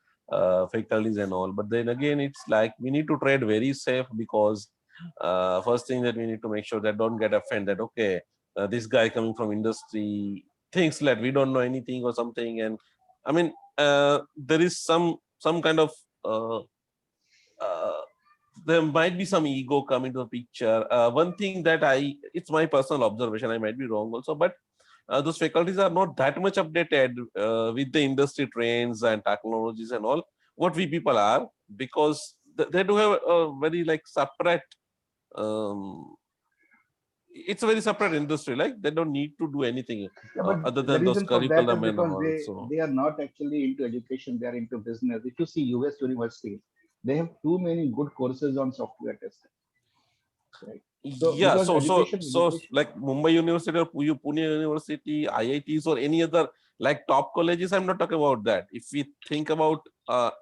faculties and all. But then again, it's like we need to trade very safe, because first thing that we need to make sure that don't get offended. Okay, this guy coming from industry thinks that we don't know anything or something. And I mean, there is some kind of there might be some ego come into the picture. One thing that it's my personal observation, I might be wrong also, but those faculties are not that much updated with the industry trends and technologies and all, what we people are, because they do have a very like separate, it's a very separate industry, like they don't need to do anything other than those curriculum and all. They are not actually into education, they are into business. If you see US universities, they have too many good courses on software testing. Right? So like Mumbai University or Pune University, IITs or any other like top colleges, I'm not talking about that. If we think about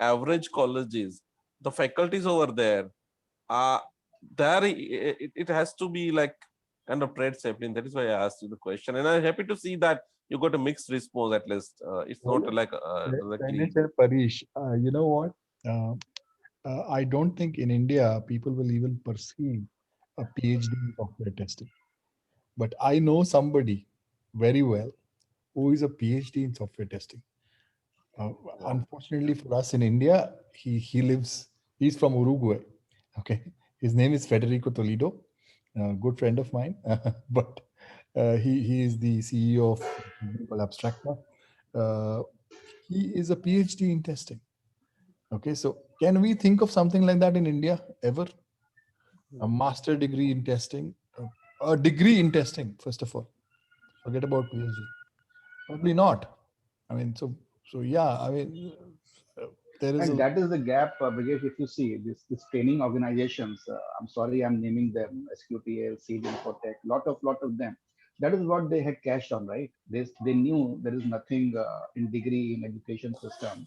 average colleges, the faculties over there, it has to be like kind of trade safely. That is why I asked you the question, and I'm happy to see that you got a mixed response at least. It's not like Parish, you know what? I don't think in India people will even perceive a PhD in software testing. But I know somebody very well who is a PhD in software testing. Unfortunately for us in India, he's from Uruguay. Okay. His name is Federico Toledo, a good friend of mine. But he is the CEO of Abstracta. He is a PhD in testing. Okay, so can we think of something like that in India ever? A master degree in testing, a degree in testing, first of all. Forget about PhD. Probably not. I mean, so yeah, I mean, there is. And that is the gap, Brigesh, if you see this training organizations, I'm sorry, I'm naming them, SQTL, Seed Infotech, lot of them. That is what they had cashed on, right? They knew there is nothing in degree in education system.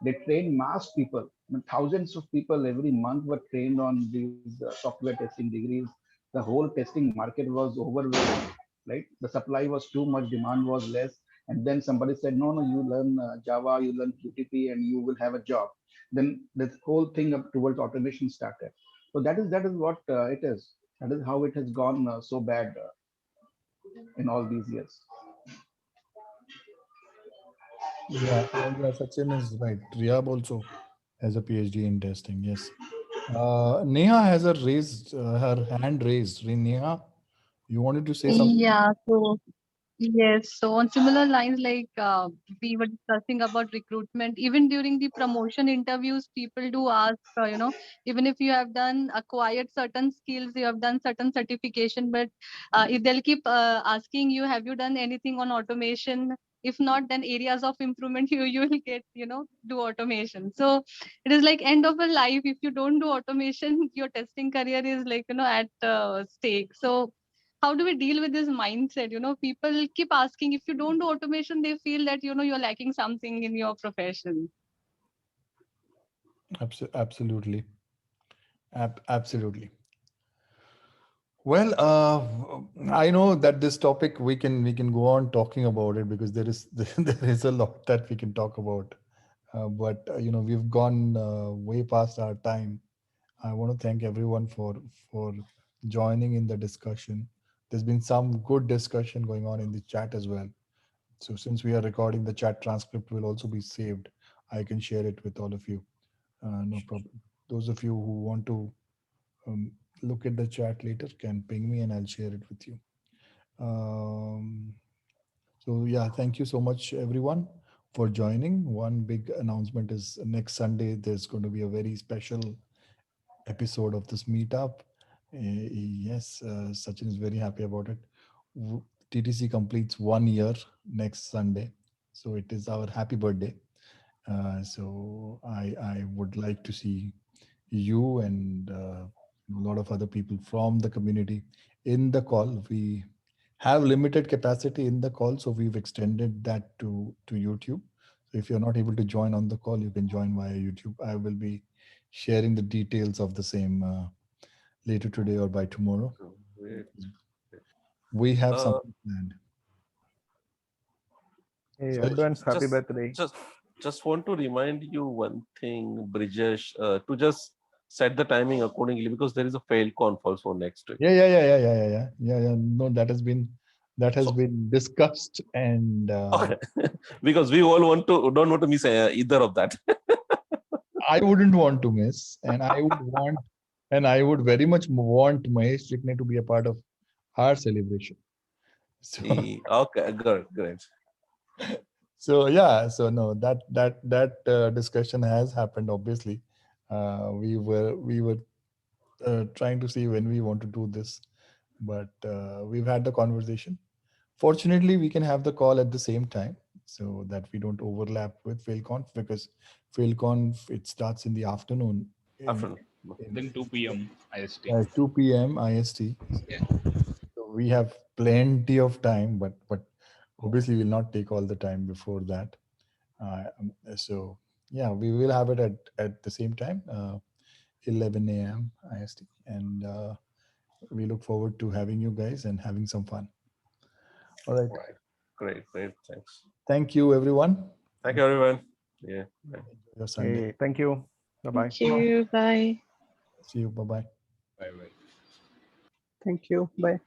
They trained mass people. I mean, thousands of people every month were trained on these software testing degrees. The whole testing market was overwhelmed, right? The supply was too much, demand was less. And then somebody said, no, you learn Java, you learn QTP, and you will have a job. then this whole thing up towards automation started. So that is what it is. That is how it has gone so bad in all these years. Yeah, Sachin is right. Riyab also has a PhD in testing. Yes. Neha has her hand raised. Neha, you wanted to say something? Yeah, so yes, so on similar lines, like we were discussing about recruitment, even during the promotion interviews, people do ask, even if you have done acquired certain skills, you have done certain certification, but if they'll keep asking you, have you done anything on automation? If not, then areas of improvement you will get, do automation. So it is like end of a life. If you don't do automation, your testing career is like at stake. So how do we deal with this mindset? People keep asking, if you don't do automation, they feel that you're lacking something in your profession. Absolutely. Absolutely. Well, I know that this topic we can go on talking about it because there is there is a lot that we can talk about. But we've gone way past our time. I want to thank everyone for joining in the discussion. There's been some good discussion going on in the chat as well. So since we are recording, the chat transcript will also be saved. I can share it with all of you. No problem. Those of you who want to um, look at the chat later can ping me and I'll share it with you. So yeah, thank you so much everyone for joining. One big announcement is next Sunday, there's going to be a very special episode of this meetup. Yes, Sachin is very happy about it. TTC completes 1 year next Sunday. So it is our happy birthday. So I would like to see you and a lot of other people from the community in the call. We have limited capacity in the call, so we've extended that to YouTube. So if you're not able to join on the call, you can join via YouTube. I will be sharing the details of the same later today or by tomorrow. Great. We have Uh, something planned. Hey, Sorry? advance happy just birthday. just want to remind you one thing, Brijesh, to just set the timing accordingly because there is a fail conf also next week. Yeah. No, that has So been discussed and okay. Because we all don't want to miss either of that. I wouldn't want to miss, and I would very much want Mahesh Chikne to be a part of our celebration. So, Okay, good, great. so yeah, so no, that discussion has happened. Obviously, we were trying to see when we want to do this, but we've had the conversation. Fortunately, we can have the call at the same time so that we don't overlap with FailConf because FailConf it starts in the afternoon. Afternoon. I think 2 p.m. IST. 2 p.m. IST. Yeah. So we have plenty of time, but obviously we'll not take all the time before that. So yeah, we will have it at the same time, 11 a.m. IST, and we look forward to having you guys and having some fun. All right. Great. Thanks. Thank you, everyone. Thank you, everyone. Yeah. Bye. Enjoy your Sunday. Hey, thank you. Bye-bye. Thank you. Bye. See you. Bye bye. Bye bye. Thank you. Bye.